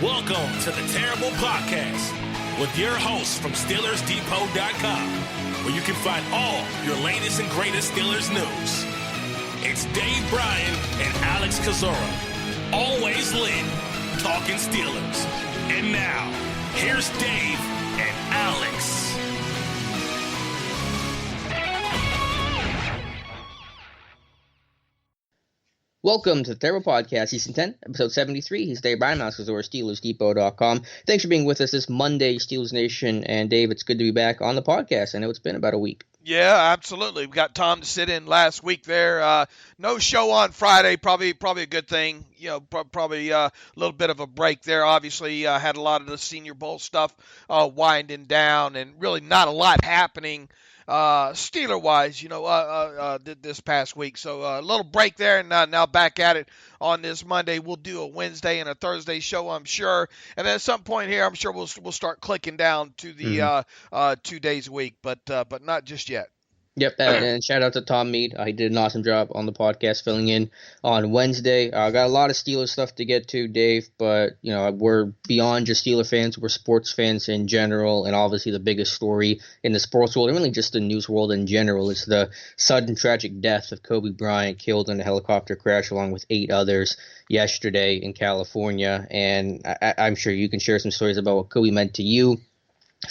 Welcome to the Terrible Podcast with your hosts from SteelersDepot.com, where you can find all your latest and greatest Steelers news. It's Dave Bryan and Alex Kozora, always lit, talking Steelers. And now, here's Dave and Alex. Welcome to the Terrible Podcast, Season 10, Episode 73. He's Dave Bryan, Alex Kozora, SteelersDepot.com. Thanks for being with us this Monday, Steelers Nation. And Dave, it's good to be back on the podcast. I know it's been about a week. Yeah, absolutely. We got Tom to sit in last week there. No show on Friday, probably a good thing. You know, probably a little bit of a break there. Obviously, had a lot of the Senior Bowl stuff winding down, and really not a lot happening Steeler-wise, this past week. So a little break there, and now back at it on this Monday. We'll do a Wednesday and a Thursday show, I'm sure. And then at some point here, I'm sure we'll start clicking down to the 2 days a week, but not just yet. Yep, and shout out to Tom Mead. He did an awesome job on the podcast filling in on Wednesday. Got a lot of Steelers stuff to get to, Dave, but we're beyond just Steeler fans. We're sports fans in general, and obviously the biggest story in the sports world, and really just the news world in general, is the sudden tragic death of Kobe Bryant, killed in a helicopter crash along with 8 others yesterday in California. And I'm sure you can share some stories about what Kobe meant to you.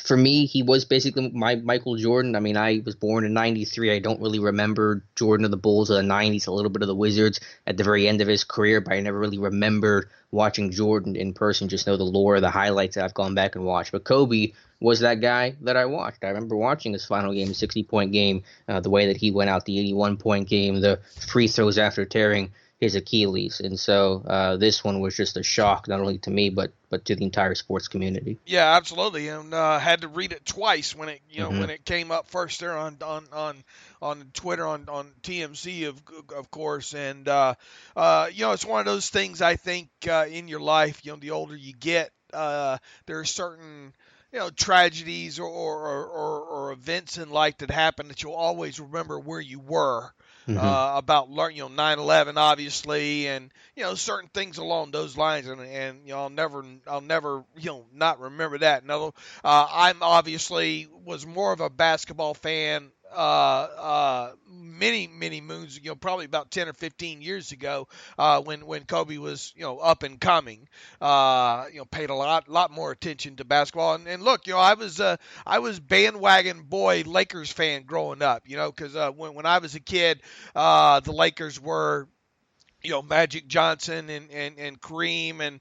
For me, he was basically my Michael Jordan. I mean, I was born in 93. I don't really remember Jordan of the Bulls of the 90s, a little bit of the Wizards at the very end of his career, but I never really remembered watching Jordan in person, just know the lore, the highlights that I've gone back and watched. But Kobe was that guy that I watched. I remember watching his final game, 60-point game, the way that he went out, the 81-point game, the free throws after tearing his Achilles. And so this one was just a shock, not only to me, but to the entire sports community. Yeah, absolutely. And had to read it twice when it when it came up first there on Twitter, on TMZ, of course. And it's one of those things, I think, in your life, the older you get, there are certain tragedies or events in life that happen that you'll always remember where you were. About 9/11, obviously, and certain things along those lines, and I'll never not remember that. No, I'm obviously was more of a basketball fan many moons ago, probably about 10 or 15 years ago, when Kobe was up and coming. Paid a lot more attention to basketball, and look, I was bandwagon boy Lakers fan growing up, because when I was a kid, the Lakers were Magic Johnson and Kareem and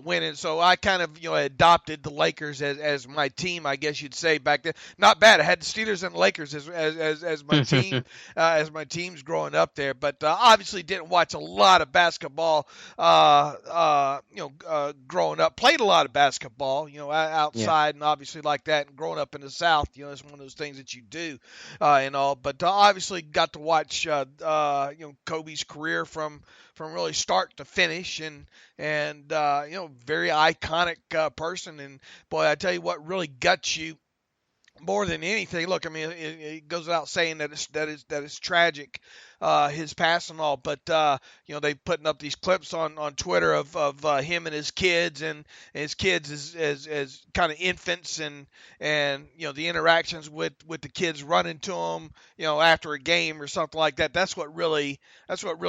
winning. So I kind of adopted the Lakers as my team, I guess you'd say, back then. Not bad. I had the Steelers and the Lakers as my team as my teams growing up there. But obviously didn't watch a lot of basketball. Growing up, played a lot of basketball. Outside and obviously like that. And growing up in the South, it's one of those things that you do and all. But obviously got to watch Kobe's career from really start to finish, and very iconic person. And boy, I tell you what really guts you more than anything. Look, I mean, it goes without saying that it's tragic, his passing and all, but they putting up these clips on Twitter of him and his kids, and his kids as kind of infants, and the interactions with the kids running to him after a game or something like that. That's what really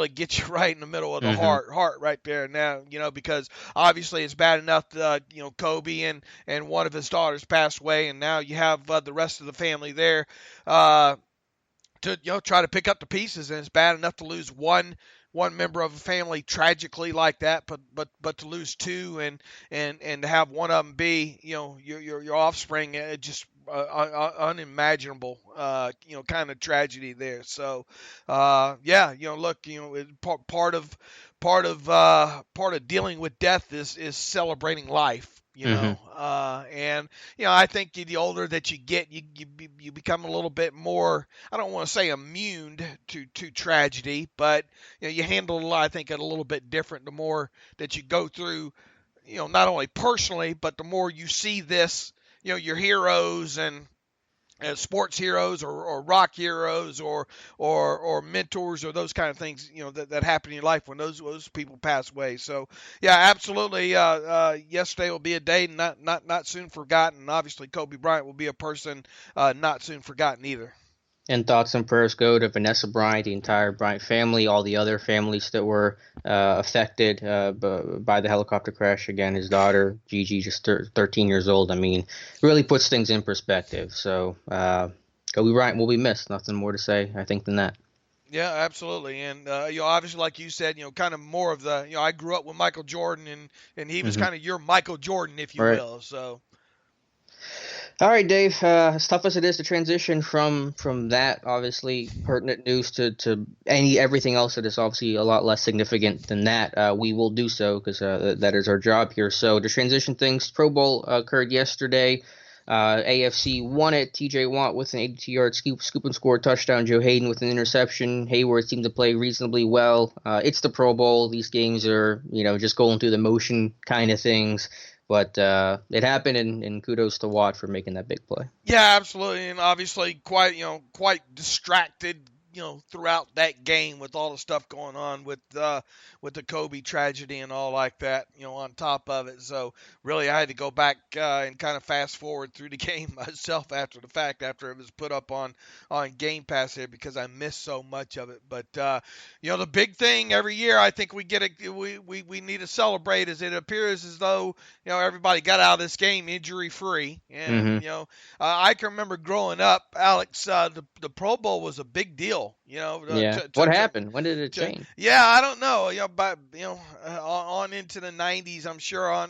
gets you right in the middle of the heart right there now, because obviously it's bad enough that Kobe and one of his daughters passed away, and now you have the rest of the family there to try to pick up the pieces, and it's bad enough to lose one member of a family tragically like that, but to lose 2 and to have one of them be your offspring, just unimaginable kind of tragedy there. So look, part of dealing with death is celebrating life. And I think the older that you get, you become a little bit more, I don't want to say immune to tragedy, but you handle it, I think, a little bit different the more that you go through, not only personally, but the more you see this, your heroes and as sports heroes or rock heroes or mentors or those kind of things, that happen in your life when those people pass away. So yeah, absolutely. Yesterday will be a day not soon forgotten. And obviously, Kobe Bryant will be a person not soon forgotten either. And thoughts and prayers go to Vanessa Bryant, the entire Bryant family, all the other families that were affected by the helicopter crash. Again, his daughter, Gigi, just 13 years old. I mean, really puts things in perspective. So Kobe Bryant will be missed. Nothing more to say, I think, than that. Yeah, absolutely. And obviously, like you said, kind of more of the, I grew up with Michael Jordan, and he was Hmm. kind of your Michael Jordan, if you Right. will. So All right, Dave. As tough as it is to transition from that obviously pertinent news to everything else that is obviously a lot less significant than that, we will do so because that is our job here. So to transition things, Pro Bowl occurred yesterday. AFC won it. T.J. Watt with an 82-yard scoop and score touchdown. Joe Hayden with an interception. Hayward seemed to play reasonably well. It's the Pro Bowl. These games are just going through the motion kind of things. But it happened, and kudos to Watt for making that big play. yeah, absolutely, and obviously quite distracted, throughout that game with all the stuff going on with the Kobe tragedy and all like that, on top of it. So really, I had to go back and kind of fast forward through the game myself after the fact, after it was put up on Game Pass here, because I missed so much of it. But the big thing every year, I think we need to celebrate, is it appears as though everybody got out of this game injury free, and Mm-hmm. I can remember growing up, Alex. The Pro Bowl was a big deal. Yeah. What happened? When did it change? Yeah, I don't know. But on into the '90s, I'm sure. A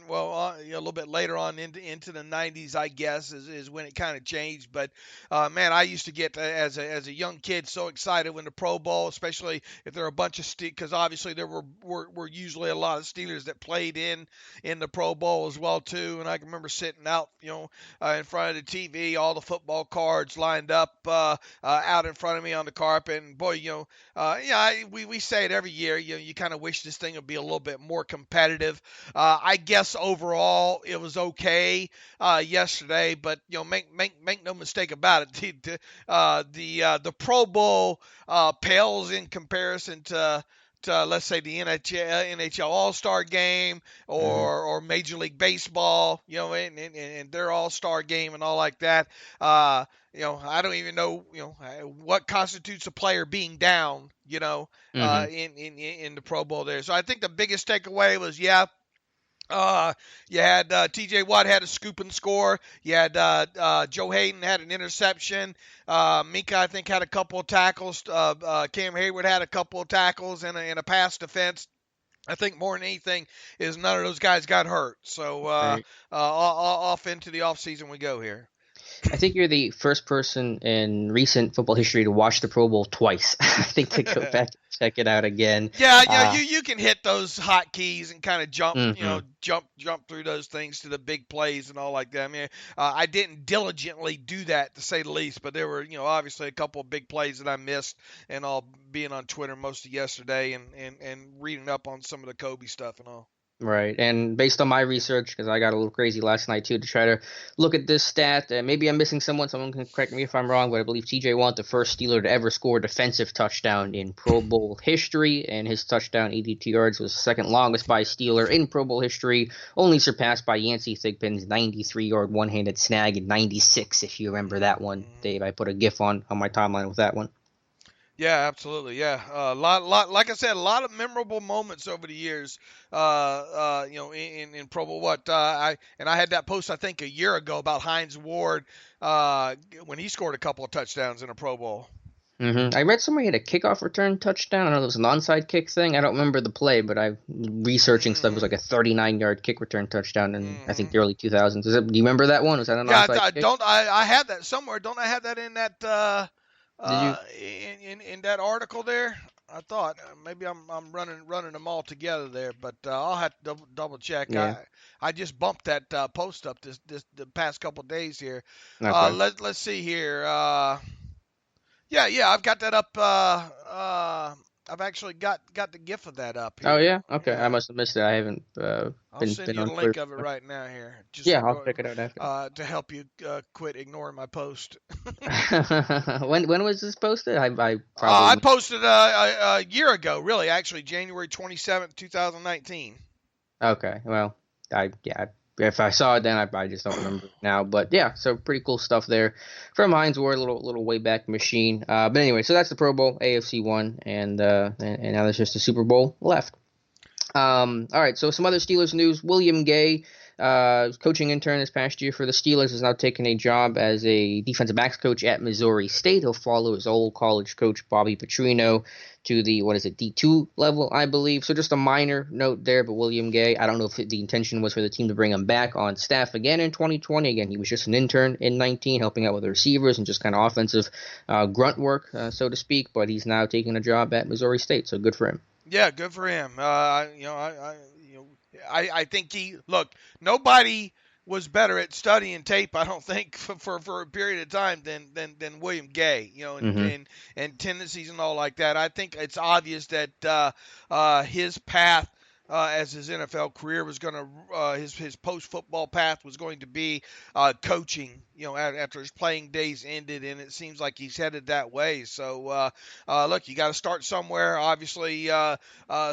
little bit later on into the '90s, I guess, is when it kind of changed. But man, I used to get as a young kid so excited when the Pro Bowl, especially if there were a bunch of because obviously there were usually a lot of Steelers that played in the Pro Bowl as well too. And I can remember sitting out, in front of the TV, all the football cards lined up out in front of me on the carpet. And boy, we say it every year. You kind of wish this thing would be a little bit more competitive. I guess overall it was okay yesterday, but make no mistake about it. The Pro Bowl pales in comparison to let's say the NHL All-Star game Mm-hmm. or Major League Baseball, and their All-Star game and all like that. I don't even know, what constitutes a player being down, Mm-hmm. in the Pro Bowl there. So I think the biggest takeaway was, you had T.J. Watt had a scoop and score. You had Joe Hayden had an interception. Minka, I think, had a couple of tackles. Cam Hayward had a couple of tackles and a pass defense. I think more than anything is none of those guys got hurt. So Right. off into the offseason we go here. I think you're the first person in recent football history to watch the Pro Bowl twice. I think to go back and check it out again. Yeah, you can hit those hotkeys and kind of jump, Mm-hmm. jump through those things to the big plays and all like that. I mean, I didn't diligently do that, to say the least, but there were, obviously a couple of big plays that I missed, and all being on Twitter most of yesterday and reading up on some of the Kobe stuff and all. Right. And based on my research, because I got a little crazy last night too, to try to look at this stat, maybe I'm missing someone can correct me if I'm wrong, but I believe TJ Watt, the first Steeler to ever score a defensive touchdown in Pro Bowl history, and his touchdown, 82 yards, was the second longest by a Steeler in Pro Bowl history, only surpassed by Yancey Thigpen's 93-yard one-handed snag in 96, if you remember that one, Dave. I put a GIF on my timeline with that one. Yeah, absolutely. Yeah, like I said, a lot of memorable moments over the years. In Pro Bowl. I had that post, I think, a year ago about Hines Ward when he scored a couple of touchdowns in a Pro Bowl. I read somebody had a kickoff return touchdown. I know it was an onside kick thing. I don't remember the play, but I researching stuff. It was like a 39-yard kick return touchdown in I think the early 2000s. Do you remember that one? Was that an Yeah, onside kick? I had that somewhere. Don't I have that in that Did you? in that article there? I thought maybe I'm running them all together there, but I'll have to double check. Yeah. I just bumped that post up this the past couple of days here. Okay. Let's see here. Yeah, I've got that up I've actually got the GIF of that up Oh here. yeah, okay. I Yeah. must have missed it. I haven't I'll been send been you on the Twitter. link of it right now here. Just Yeah, I'll check it out after. to help you quit ignoring my post. When was this posted? I I probably posted a year ago, really, actually, January 27th, 2019. okay. Well, yeah. If I saw it then, I just don't remember now. But yeah, so pretty cool stuff there from Heinz Ward, little way back machine. But anyway, so that's the Pro Bowl, AFC won, and now there's just the Super Bowl left. All right, so some other Steelers news. William Gay, coaching intern this past year for the Steelers, has now taken a job as a defensive backs coach at Missouri State. He'll follow his old college coach, Bobby Petrino, to the, D2 level, I believe. So just a minor note there, but William Gay, I don't know if the intention was for the team to bring him back on staff again in 2020. Again, he was just an intern in 19, helping out with the receivers and just kind of offensive grunt work, so to speak, but he's now taking a job at Missouri State, so good for him. Yeah, good for him. I think nobody was better at studying tape, I don't think, for a period of time than William Gay, Mm-hmm. and tendencies and all like that. I think it's obvious that his path as his NFL career was going to, his post football path was going to be coaching. After his playing days ended, and it seems like he's headed that way. So, look, you got to start somewhere. Obviously,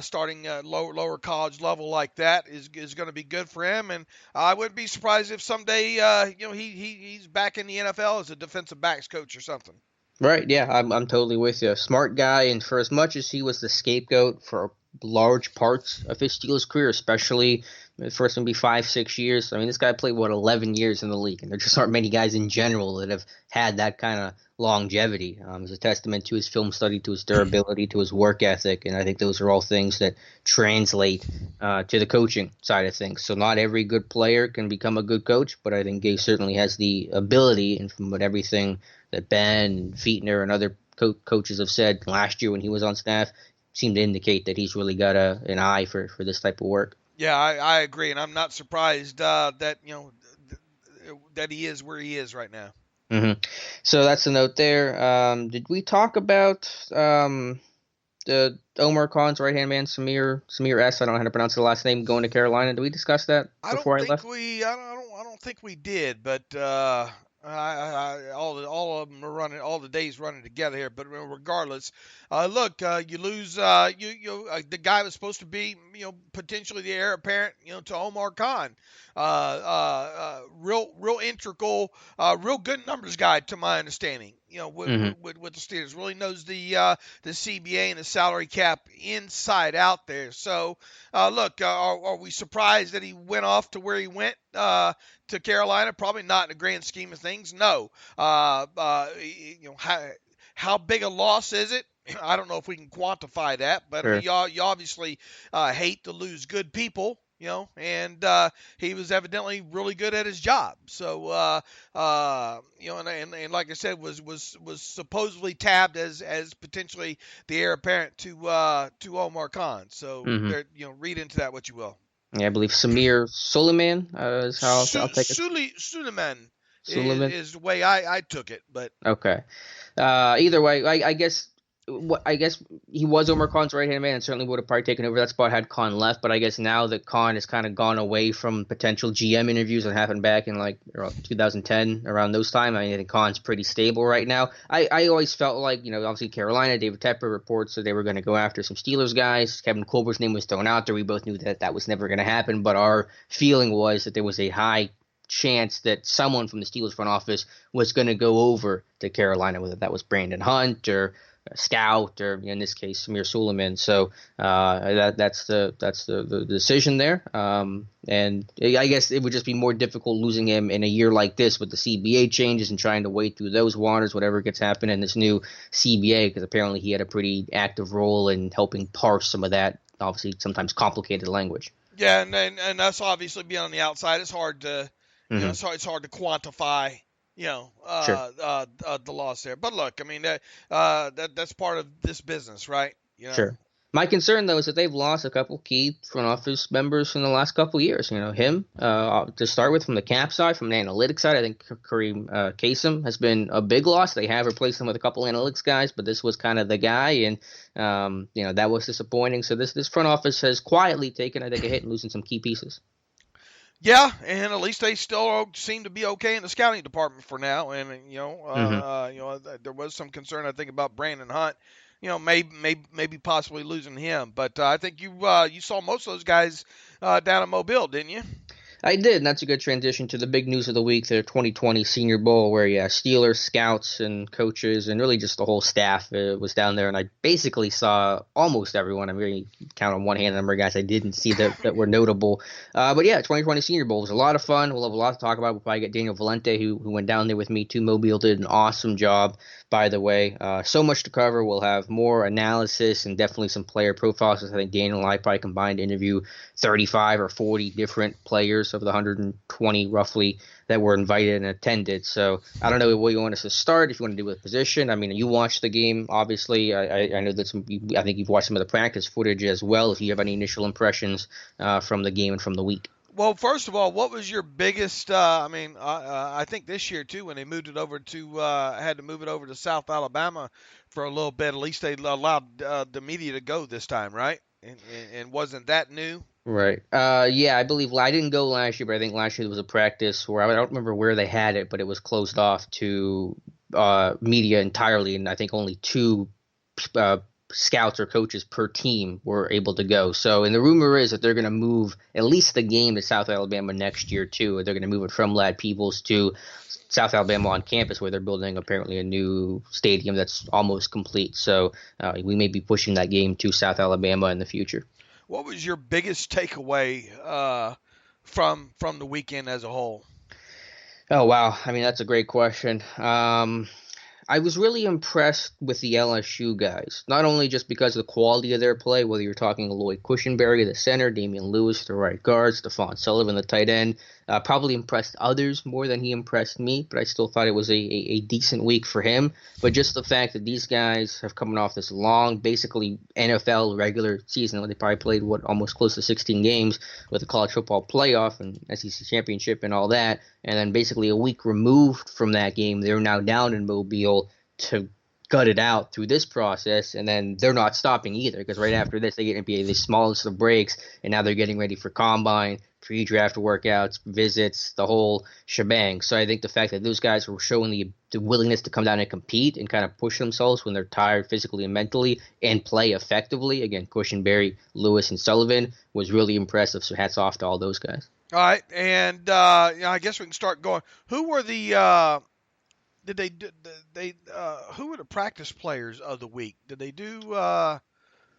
starting lower college level like that is going to be good for him. And I wouldn't be surprised if someday, he's back in the NFL as a defensive backs coach or something. Right, yeah, I'm totally with you. Smart guy, and for as much as he was the scapegoat for large parts of his Steelers career, especially the first maybe 5-6 years. I mean, this guy played 11 years in the league, and there just aren't many guys in general that have had that kind of longevity. It's a testament to his film study, to his durability, to his work ethic, and I think those are all things that translate to the coaching side of things. So not every good player can become a good coach, but I think Gay certainly has the ability, and from what everything that Ben and Fietner and other coaches have said last year when he was on staff, seem to indicate that he's really got an eye for this type of work. Yeah, I agree, and I'm not surprised that that he is where he is right now. Mm-hmm. So that's the note there. Did we talk about the Omar Khan's right hand man, Samir S? I don't know how to pronounce the last name. Going to Carolina. Did we discuss that before I left? I don't think we did, but all of them are running, all the days running together here. But regardless, look, you lose, the guy was supposed to be, potentially the heir apparent, to Omar Khan, real integral, real good numbers guy to my understanding. With the Steelers, really knows the CBA and the salary cap inside out there. So, look, are we surprised that he went off to where he went? To Carolina, probably not in the grand scheme of things. No. How big a loss is it? I don't know if we can quantify that, but Sure. I mean, you obviously hate to lose good people, and he was evidently really good at his job. So, and like I said, was supposedly tabbed as potentially the heir apparent to Omar Khan. So, Mm-hmm. read into that what you will. Yeah, I believe Samir Suleiman is how I'll take it. Suleiman Suleiman. is the way I took it, but Okay. Either way, I guess he was Omar Khan's right hand man and certainly would have probably taken over that spot had Khan left. But I guess now that Khan has kind of gone away from potential GM interviews that happened back in like around 2010, around those time, I think Khan's pretty stable right now. I always felt like, obviously Carolina, David Tepper reports that they were going to go after some Steelers guys. Kevin Colbert's name was thrown out there. We both knew that was never going to happen. But our feeling was that there was a high chance that someone from the Steelers front office was going to go over to Carolina, whether that was Brandon Hunt or Scout, or in this case Samir Suleiman. So that's the decision there. And I guess it would just be more difficult losing him in a year like this with the CBA changes and trying to wade through those waters, whatever gets happened in this new CBA, because apparently he had a pretty active role in helping parse some of that, obviously sometimes complicated language. Yeah, and that's obviously being on the outside. It's hard to, Mm-hmm. it's hard to quantify, Sure. the loss there. But look, I mean that's part of this business, right? Sure. My concern, though, is that they've lost a couple key front office members in the last couple of years. Him to start with from the cap side, from the analytics side. I think Kareem Kasem has been a big loss. They have replaced him with a couple analytics guys, but this was kind of the guy, and that was disappointing. So this front office has quietly taken, I think, a hit and losing some key pieces. Yeah, and at least they still seem to be okay in the scouting department for now. And there was some concern, I think, about Brandon Hunt. Maybe possibly losing him. But I think you saw most of those guys down in Mobile, didn't you? I did, and that's a good transition to the big news of the week, the 2020 Senior Bowl, where Steelers scouts and coaches and really just the whole staff was down there, and I basically saw almost everyone. I'm really count on one hand the number of guys I didn't see that were notable. But yeah, 2020 Senior Bowl was a lot of fun. We'll have a lot to talk about. We'll probably get Daniel Valente, who went down there with me to Mobile, did an awesome job, by the way. So much to cover. We'll have more analysis and definitely some player profiles. I think Daniel and I probably combined to interview 35 or 40 different players of the 120 roughly that were invited and attended. So I don't know what you want us to start. If you want to do with position, I mean, you watched the game, obviously. I know that I think you've watched some of the practice footage as well. If you have any initial impressions from the game and from the week. Well, first of all, what was your biggest? I think this year too, when they moved it over to had to move it over to South Alabama for a little bit. At least they allowed the media to go this time, right? And wasn't that new? Right. Yeah, I believe I didn't go last year, but I think last year there was a practice where I don't remember where they had it, but it was closed off to media entirely, and I think only two scouts or coaches per team were able to go. So, and the rumor is that they're going to move at least the game to South Alabama next year too. They're going to move it from Lad Peebles to South Alabama on campus, where they're building apparently a new stadium that's almost complete. So we may be pushing that game to South Alabama in the future. What was your biggest takeaway from the weekend as a whole? Oh, wow. I mean, that's a great question. I was really impressed with the LSU guys, not only just because of the quality of their play, whether you're talking Lloyd Cushenberry, the center, Damian Lewis, the right guard, Stephon Sullivan, the tight end, probably impressed others more than he impressed me, but I still thought it was a decent week for him. But just the fact that these guys have coming off this long, basically NFL regular season, where they probably played, almost close to 16 games with the college football playoff and SEC championship and all that, and then basically a week removed from that game, they're now down in Mobile to gut it out through this process, and then they're not stopping either, because right after this they get NBA the smallest of breaks, and now they're getting ready for combine, pre-draft workouts, visits, the whole shebang. So I think the fact that those guys were showing the willingness to come down and compete and kind of push themselves when they're tired physically and mentally and play effectively, again, Cushenberry, Lewis, and Sullivan, was really impressive. So hats off to all those guys. All right, and I guess we can start going. Who were the who were the practice players of the week? Did they do?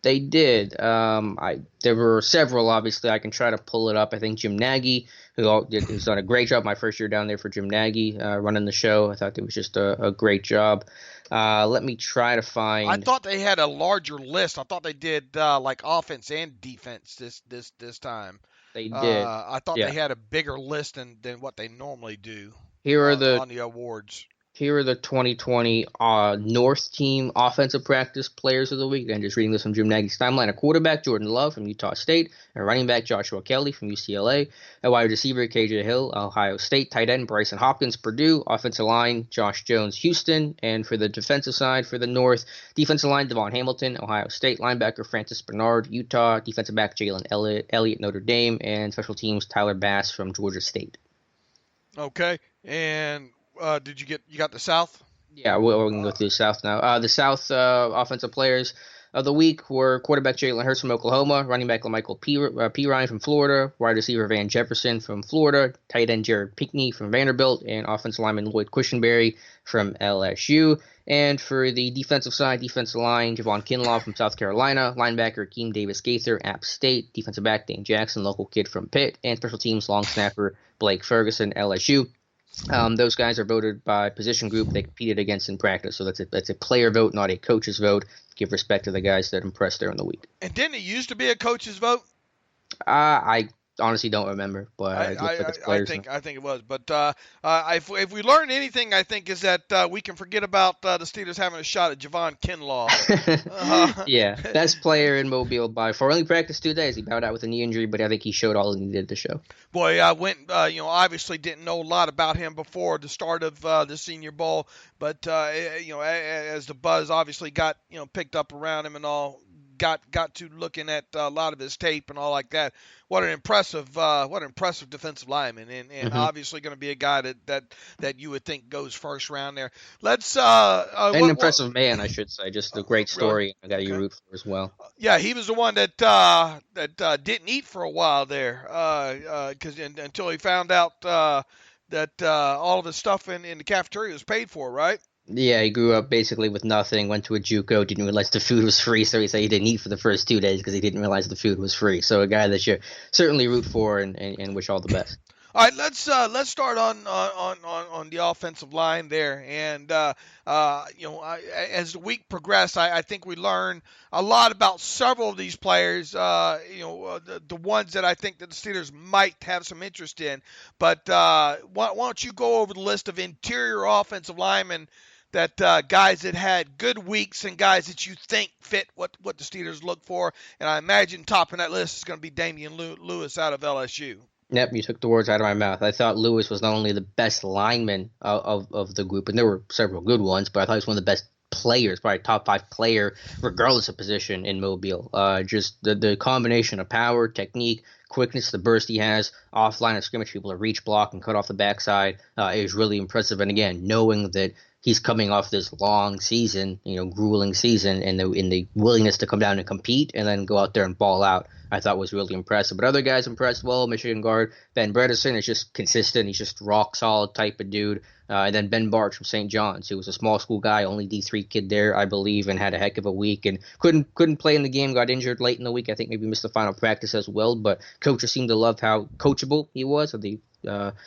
They did. There were several, obviously. I can try to pull it up. I think Jim Nagy, who's done a great job my first year down there for Jim Nagy, running the show. I thought it was just a great job. Let me try to find. I thought they had a larger list. I thought they did like offense and defense this time. They did. I thought they had a bigger list than what they normally do. Here are on the awards. Here are the 2020 North Team Offensive Practice Players of the Week. And just reading this from Jim Nagy's timeline: a quarterback, Jordan Love from Utah State; a running back, Joshua Kelly from UCLA; a wide receiver, KJ Hill, Ohio State; tight end, Bryson Hopkins, Purdue; offensive line, Josh Jones, Houston; and for the defensive side for the North, defensive line, Devon Hamilton, Ohio State; linebacker, Francis Bernard, Utah; defensive back, Jalen Elliott, Notre Dame; and special teams, Tyler Bass from Georgia State. Okay, and you got the South? Yeah, we're going to go through the South now. The South offensive players of the week were quarterback Jalen Hurts from Oklahoma, running back LaMichael Pirine from Florida, wide receiver Van Jefferson from Florida, tight end Jared Pinkney from Vanderbilt, and offensive lineman Lloyd Cushenberry from LSU. And for the defensive side, defensive line, Javon Kinlaw from South Carolina, linebacker Keem Davis-Gaither, App State, defensive back Dane Jackson, local kid from Pitt, and special teams long snapper Blake Ferguson, LSU. Those guys are voted by position group they competed against in practice, so that's a player vote, not a coach's vote. Give respect to the guys that impressed during the week. And didn't it used to be a coach's vote? I honestly don't remember, but it looks like it's players. I think it was. But if we learn anything, I think is that we can forget about the Steelers having a shot at Javon Kinlaw. Yeah, best player in Mobile by far. Only practiced 2 days. He bowed out with a knee injury, but I think he showed all he needed to show. Boy, I went, obviously didn't know a lot about him before the start of the Senior Bowl, but as the buzz obviously got picked up around him and all, got to looking at a lot of his tape and all like that. What an impressive defensive lineman, and obviously going to be a guy that you would think goes first round there. Let's an impressive man, I should say. Just a great story. Really? A guy you root for as well. Yeah, he was the one that didn't eat for a while there, until he found out that all of his stuff in the cafeteria was paid for, right? Yeah, he grew up basically with nothing, went to a JUCO, didn't realize the food was free, so he said he didn't eat for the first 2 days because he didn't realize the food was free. So a guy that you certainly root for and wish all the best. All right, let's start on the offensive line there, and as the week progressed, I think we learned a lot about several of these players. The ones that I think that the Steelers might have some interest in. But why don't you go over the list of interior offensive linemen that guys that had good weeks and guys that you think fit what the Steelers look for, and I imagine topping that list is going to be Damian Lewis out of LSU. Yep, you took the words out of my mouth. I thought Lewis was not only the best lineman of the group, and there were several good ones, but I thought he was one of the best players, probably top 5 player, regardless of position in Mobile. Just the combination of power, technique, quickness, the burst he has, off line of scrimmage, people to reach, block, and cut off the backside is really impressive. And again, knowing that he's coming off this long season, grueling season, and the willingness to come down and compete and then go out there and ball out, I thought was really impressive. But other guys impressed well. Michigan guard Ben Bredesen is just consistent. He's just rock solid type of dude. And then Ben Barch from St. John's, who was a small school guy, only D3 kid there, I believe, and had a heck of a week and couldn't play in the game, got injured late in the week. I think maybe missed the final practice as well. But coaches seemed to love how coachable he was.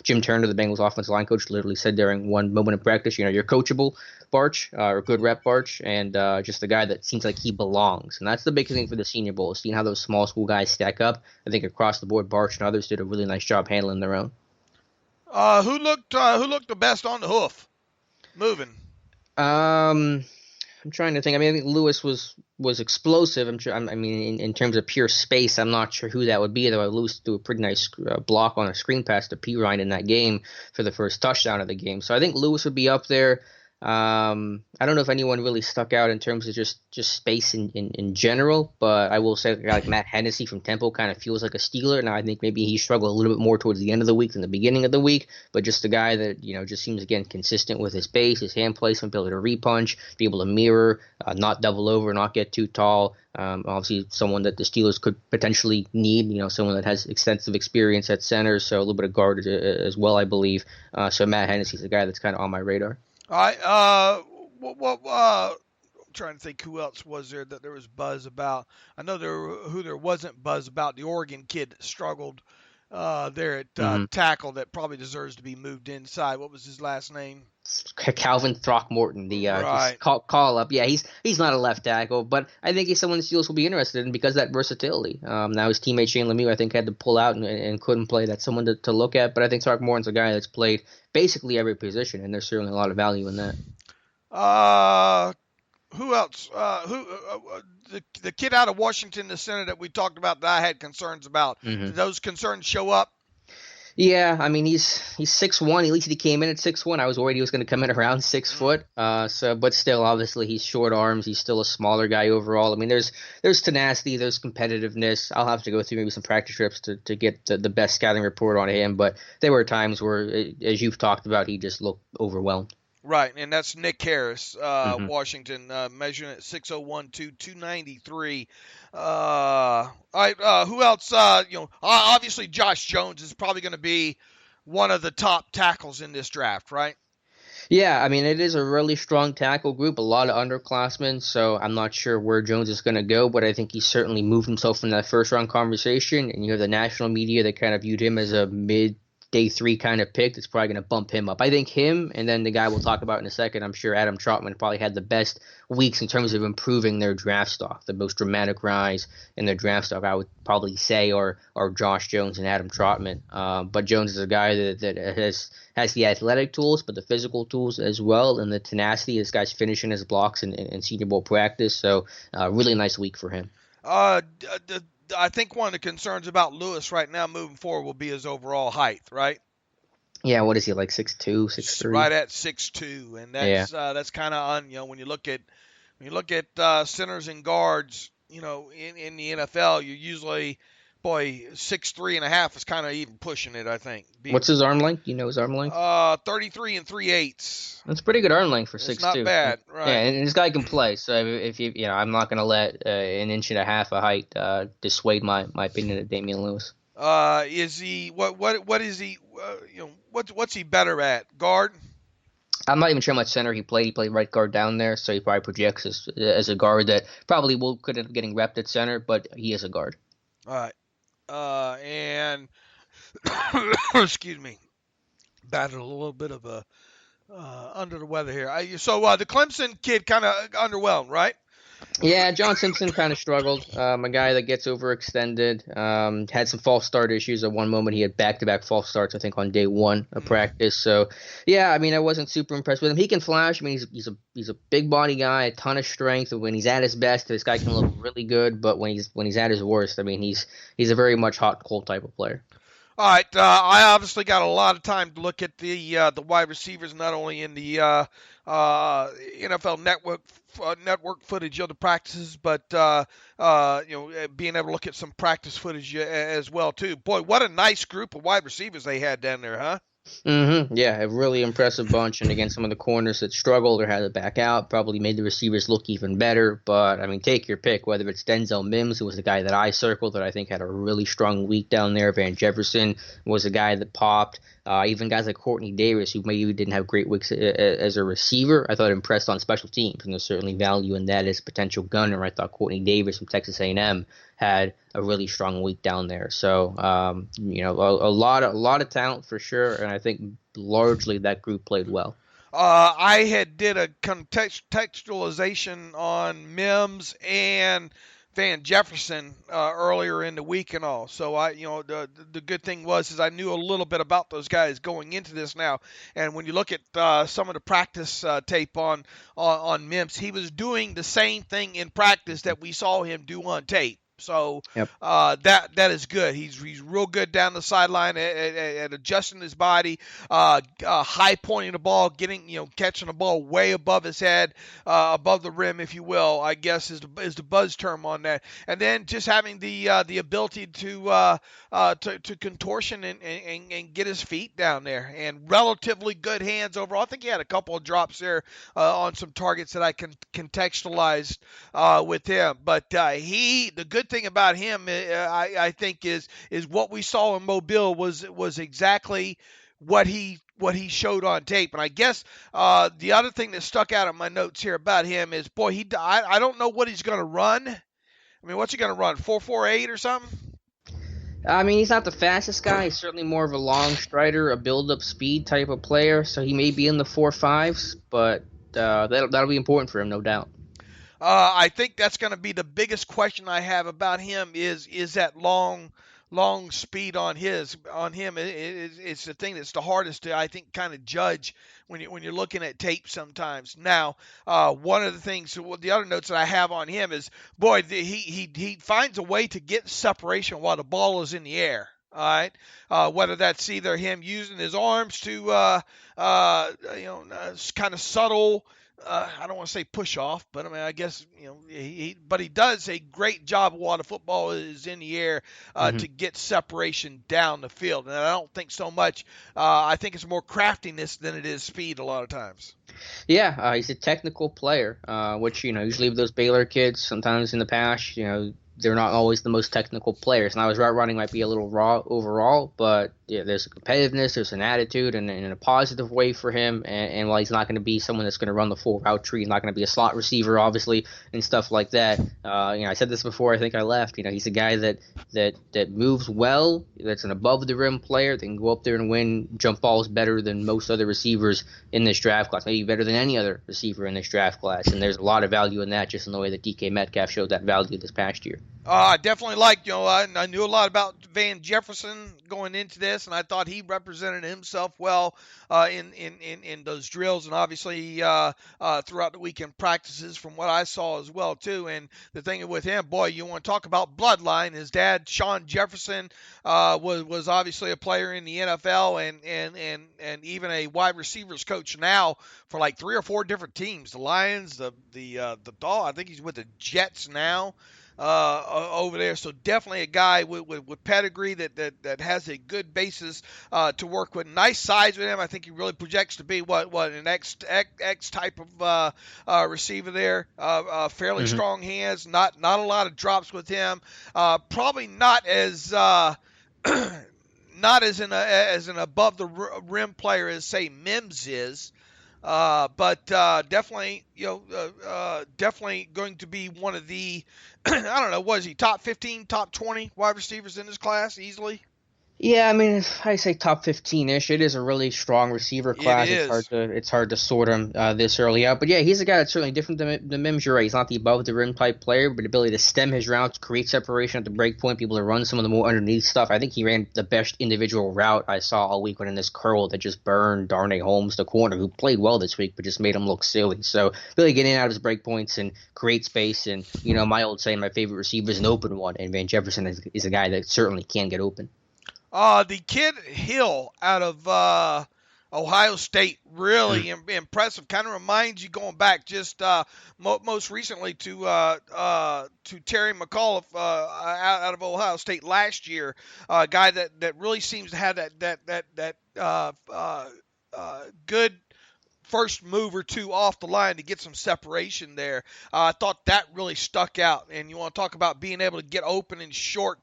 Jim Turner, the Bengals offensive line coach, literally said during one moment of practice, you're coachable, Barch, or good rep Barch, and just a guy that seems like he belongs. And that's the big thing for the Senior Bowl, seeing how those small school guys stack up. I think across the board, Barch and others did a really nice job handling their own. Who looked the best on the hoof, moving? I'm trying to think. I think Lewis was explosive. In terms of pure space, I'm not sure who that would be, though. Lewis threw a pretty nice block on a screen pass to P. Ryan in that game for the first touchdown of the game. So I think Lewis would be up there. I don't know if anyone really stuck out in terms of just space in general, but I will say a guy like Matt Hennessy from Temple kind of feels like a Steeler. Now I think maybe he struggled a little bit more towards the end of the week than the beginning of the week, but just a guy that just seems again consistent with his base, his hand placement, ability to repunch, be able to mirror, not double over, not get too tall. Obviously someone that the Steelers could potentially need, someone that has extensive experience at center, so a little bit of guard as well, I believe. So Matt Hennessy's a guy that's kind of on my radar. All right. I'm trying to think who else was there that there was buzz about. I know there wasn't buzz about. The Oregon kid that struggled there at tackle that probably deserves to be moved inside. What was his last name? Calvin Throckmorton, the right. call up. Yeah, he's not a left tackle, but I think he's someone the Steelers will be interested in because of that versatility. Now his teammate Shane Lemieux, I think, had to pull out and couldn't play. That's someone to look at, but I think Throckmorton's a guy that's played basically every position, and there's certainly a lot of value in that. Who else? The kid out of Washington, the center that we talked about that I had concerns about. Did those concerns show up? Yeah, he's 6'1". At least he came in at 6'1". I was worried he was going to come in around 6 foot. But still, obviously, he's short arms. He's still a smaller guy overall. There's tenacity, there's competitiveness. I'll have to go through maybe some practice trips to get the best scouting report on him. But there were times where, as you've talked about, he just looked overwhelmed. Right, and that's Nick Harris, Washington, measuring at 6'01", 293. All right, who else? Obviously Josh Jones is probably going to be one of the top tackles in this draft, right? Yeah, it is a really strong tackle group, a lot of underclassmen, so I'm not sure where Jones is going to go, but I think he certainly moved himself in that first-round conversation, and you have the national media that kind of viewed him as a mid day 3 kind of pick that's probably going to bump him up. I think him and then the guy we'll talk about in a second, I'm sure Adam Trotman probably had the best weeks in terms of improving their draft stock, the most dramatic rise in their draft stock, I would probably say, or Josh Jones and Adam Trotman. But Jones is a guy that has the athletic tools, but the physical tools as well, and the tenacity. This guy's finishing his blocks in Senior Bowl practice, so really nice week for him. I think one of the concerns about Lewis right now moving forward will be his overall height, right? Yeah, what is he, like 6'2", 6'3"? Right at 6'2", and that's kind of when you look at centers and guards, in the NFL, you're usually 6'3.5" is kind of even pushing it, I think. What's his arm length? Do you know his arm length? 33 3/8. That's pretty good arm length for 6'2". It's not bad, right? Yeah, and this guy can play. So if I'm not going to let an inch and a half of height dissuade my opinion of Damian Lewis. Is he what is he? What's he better at? Guard? I'm not even sure how much center he played. He played right guard down there, so he probably projects as a guard that probably could end up getting repped at center, but he is a guard. All right. And excuse me, battled a little bit of a under the weather here. So the Clemson kid kind of underwhelmed, right? Yeah, John Simpson kind of struggled. A guy that gets overextended. Had some false start issues at one moment. He had back-to-back false starts, I think, on day 1 of practice. So, yeah, I mean, I wasn't super impressed with him. He can flash. I mean, he's a big body guy, a ton of strength. When he's at his best, this guy can look really good. But when he's at his worst, I mean, he's a very much hot cold type of player. All right, I obviously got a lot of time to look at the wide receivers, not only in the NFL network footage of the practices, but being able to look at some practice footage as well too. Boy, what a nice group of wide receivers they had down there, huh? Mm-hmm. Yeah, a really impressive bunch. And again, some of the corners that struggled or had to back out probably made the receivers look even better. But, I mean, take your pick, whether it's Denzel Mims, who was the guy that I circled that I think had a really strong week down there. Van Jefferson was a guy that popped. Even guys like Courtney Davis, who maybe didn't have great weeks as a receiver, I thought impressed on special teams. And there's certainly value in that as a potential gunner. I thought Courtney Davis from Texas A&M had a really strong week down there. So, a lot of talent for sure, and I think largely that group played well. I did a contextualization on Mims and Van Jefferson earlier in the week and all. So the good thing is I knew a little bit about those guys going into this now. And when you look at some of the practice tape on Mims, he was doing the same thing in practice that we saw him do on tape. So yep. That is good. He's real good down the sideline at adjusting his body, high pointing the ball, catching the ball way above his head, above the rim, if you will, I guess is the buzz term on that. And then just having the ability to contortion and get his feet down there, and relatively good hands overall. I think he had a couple of drops there on some targets that I can contextualize with him. But the good thing about him, I think, is what we saw in Mobile was exactly what he showed on tape. And I guess the other thing that stuck out in my notes here about him is, boy, I don't know what he's going to run. I mean, what's he going to run, 4.48 or something? I mean, he's not the fastest guy. He's certainly more of a long strider, a build-up speed type of player. So he may be in the 4.5s, but that'll be important for him, no doubt. I think that's going to be the biggest question I have about him is that long speed on him. It's the thing that's the hardest to, I think, kind of judge when you're looking at tape sometimes. Now, one of the things, the other notes that I have on him is, boy, he finds a way to get separation while the ball is in the air. All right, whether that's either him using his arms to kind of subtle. I don't want to say push off, but I mean, I guess, but he does a great job while the football is in the air to get separation down the field. And I don't think so much. I think it's more craftiness than it is speed a lot of times. Yeah, he's a technical player, which, usually with those Baylor kids, sometimes in the past, they're not always the most technical players. Now his route running might be a little raw overall, but there's a competitiveness, there's an attitude, and in a positive way for him. And while he's not going to be someone that's going to run the full route tree, he's not going to be a slot receiver, obviously, and stuff like that. I said this before. I think I left. He's a guy that moves well. That's an above the rim player. That can go up there and win jump balls better than most other receivers in this draft class, maybe better than any other receiver in this draft class. And there's a lot of value in that, just in the way that DK Metcalf showed that value this past year. I definitely liked, I knew a lot about Van Jefferson going into this, and I thought he represented himself well in those drills, and obviously throughout the weekend practices from what I saw as well too. And the thing with him, boy, you want to talk about bloodline. His dad, Sean Jefferson, was obviously a player in the NFL and even a wide receivers coach now for like 3 or 4 different teams: the Lions, the Dolphins. I think he's with the Jets now. Over there, so definitely a guy with pedigree that has a good basis to work with. Nice size with him. I think he really projects to be what an X type of receiver there. Fairly strong hands. Not a lot of drops with him. Probably not as not as an above the rim player as say Mims is. But definitely, definitely going to be one of the, I don't know, was he top 15, top 20 wide receivers in this class easily? Yeah, I mean, I say top 15-ish. It is a really strong receiver class. It is. It's hard to sort him this early out. But yeah, he's a guy that's certainly different than Mims. You're right. He's not the above the rim type player, but the ability to stem his routes, create separation at the break point, people to run some of the more underneath stuff. I think he ran the best individual route I saw all week when in this curl that just burned Darnay Holmes, the corner, who played well this week, but just made him look silly. So really getting out of his break points and create space. And my old saying, my favorite receiver is an open one, and Van Jefferson is a guy that certainly can get open. The kid Hill out of Ohio State, really impressive. Kind of reminds you going back just most recently to Terry McAuliffe out of Ohio State last year. A guy that really seems to have that good first move or two off the line to get some separation there. I thought that really stuck out. And you want to talk about being able to get open in short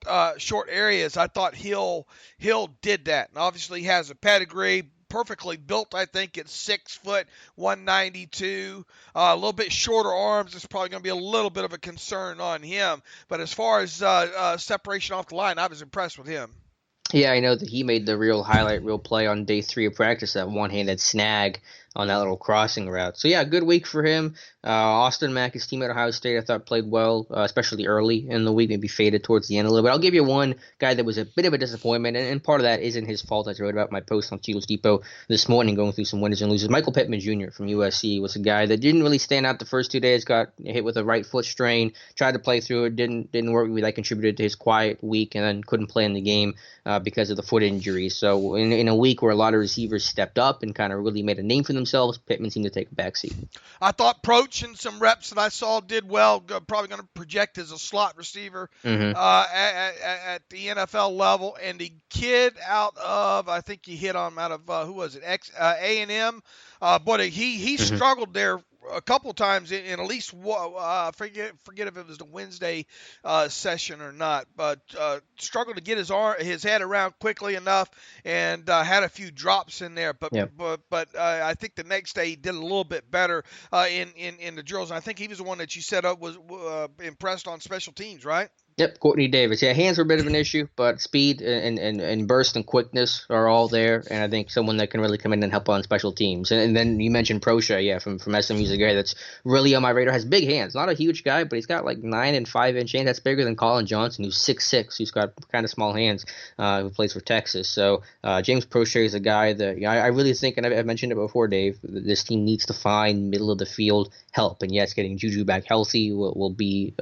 areas. I thought Hill did that. And obviously he has a pedigree, perfectly built, I think, at 6 foot, 192. A little bit shorter arms. It's probably going to be a little bit of a concern on him. But as far as separation off the line, I was impressed with him. Yeah, I know that he made the real highlight reel play on day 3 of practice, that one-handed snag on that little crossing route. So, yeah, good week for him. Austin Mack, his team at Ohio State, I thought played well, especially early in the week, maybe faded towards the end a little bit. I'll give you one guy that was a bit of a disappointment, and part of that isn't his fault. I wrote about my post on Steelers Depot this morning going through some winners and losers. Michael Pittman Jr. from USC was a guy that didn't really stand out the first 2 days, got hit with a right foot strain, tried to play through it, didn't work. That contributed to his quiet week, and then couldn't play in the game because of the foot injury. So in a week where a lot of receivers stepped up and kind of really made a name for themselves, Pittman seemed to take a backseat. I thought Proch and some reps that I saw did well. Probably going to project as a slot receiver at the NFL level. And the kid out of, I think he hit on him out of, who was it, A&M. But he struggled there a couple times in at least forget if it was the Wednesday session or not, but struggled to get his head around quickly enough, and had a few drops in there. But I think the next day he did a little bit better in the drills. And I think he was the one that you said was impressed on special teams, right? Yep, Courtney Davis. Yeah, hands were a bit of an issue, but speed and burst and quickness are all there, and I think someone that can really come in and help on special teams. And then you mentioned Procha, from SMU. He's a guy that's really on my radar. Has big hands, not a huge guy, but he's got like 9 and 5 inch hands. That's bigger than Colin Johnson, who's 6'6", who's got kind of small hands, who plays for Texas. So James Procha is a guy that I really think, and I've mentioned it before, Dave, this team needs to find middle of the field help. And yes, getting Juju back healthy will be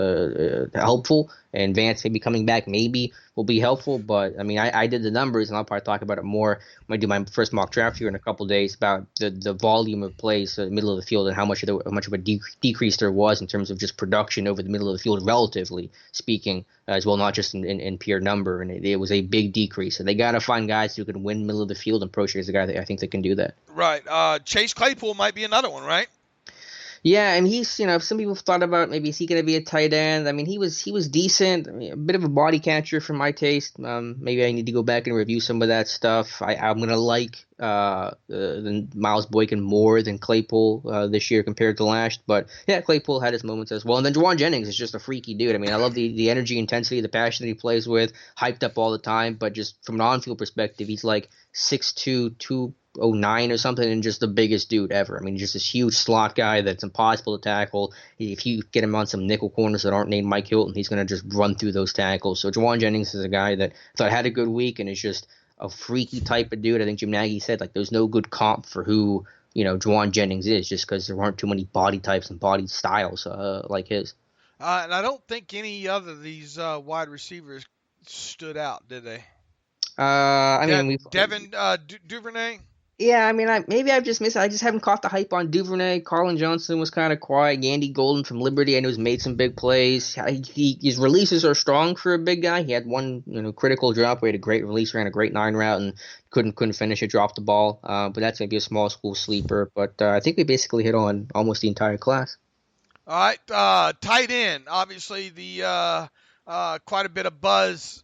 helpful. And Vance maybe coming back maybe will be helpful. But, I mean, I did the numbers, and I'll probably talk about it more when I do my first mock draft here in a couple of days about the volume of plays in the middle of the field and how much of a decrease there was in terms of just production over the middle of the field, relatively speaking, as well, not just in pure number. And it was a big decrease. And they got to find guys who can win middle of the field, and Procha is a guy that I think that can do that. Right. Chase Claypool might be another one, right? Yeah, and he's, some people thought about maybe is he going to be a tight end. I mean, he was decent. I mean, a bit of a body catcher for my taste. Maybe I need to go back and review some of that stuff. I'm going to like the Miles Boykin more than Claypool this year compared to last. But yeah, Claypool had his moments as well. And then Juwan Jennings is just a freaky dude. I mean, I love the energy, intensity, the passion that he plays with, hyped up all the time. But just from an on-field perspective, he's like 6'2", 209 or something, and just the biggest dude ever. I mean, just this huge slot guy that's impossible to tackle. If you get him on some nickel corners that aren't named Mike Hilton, he's going to just run through those tackles. So Juwan Jennings is a guy that I thought had a good week and is just a freaky type of dude. I think Jim Nagy said, like, there's no good comp for who, Juwan Jennings is, just because there aren't too many body types and body styles like his. And I don't think any other of these wide receivers stood out, did they? I mean, Devin Duvernay. Yeah, I mean, maybe I've just missed it. I just haven't caught the hype on Duvernay. Carlin Johnson was kind of quiet. Andy Golden from Liberty, I know, has made some big plays. His releases are strong for a big guy. He had one, critical drop where he had a great release, ran a great 9 route, and couldn't finish it, dropped the ball. But that's maybe a small school sleeper. But I think we basically hit on almost the entire class. All right, tight end. Obviously, the quite a bit of buzz,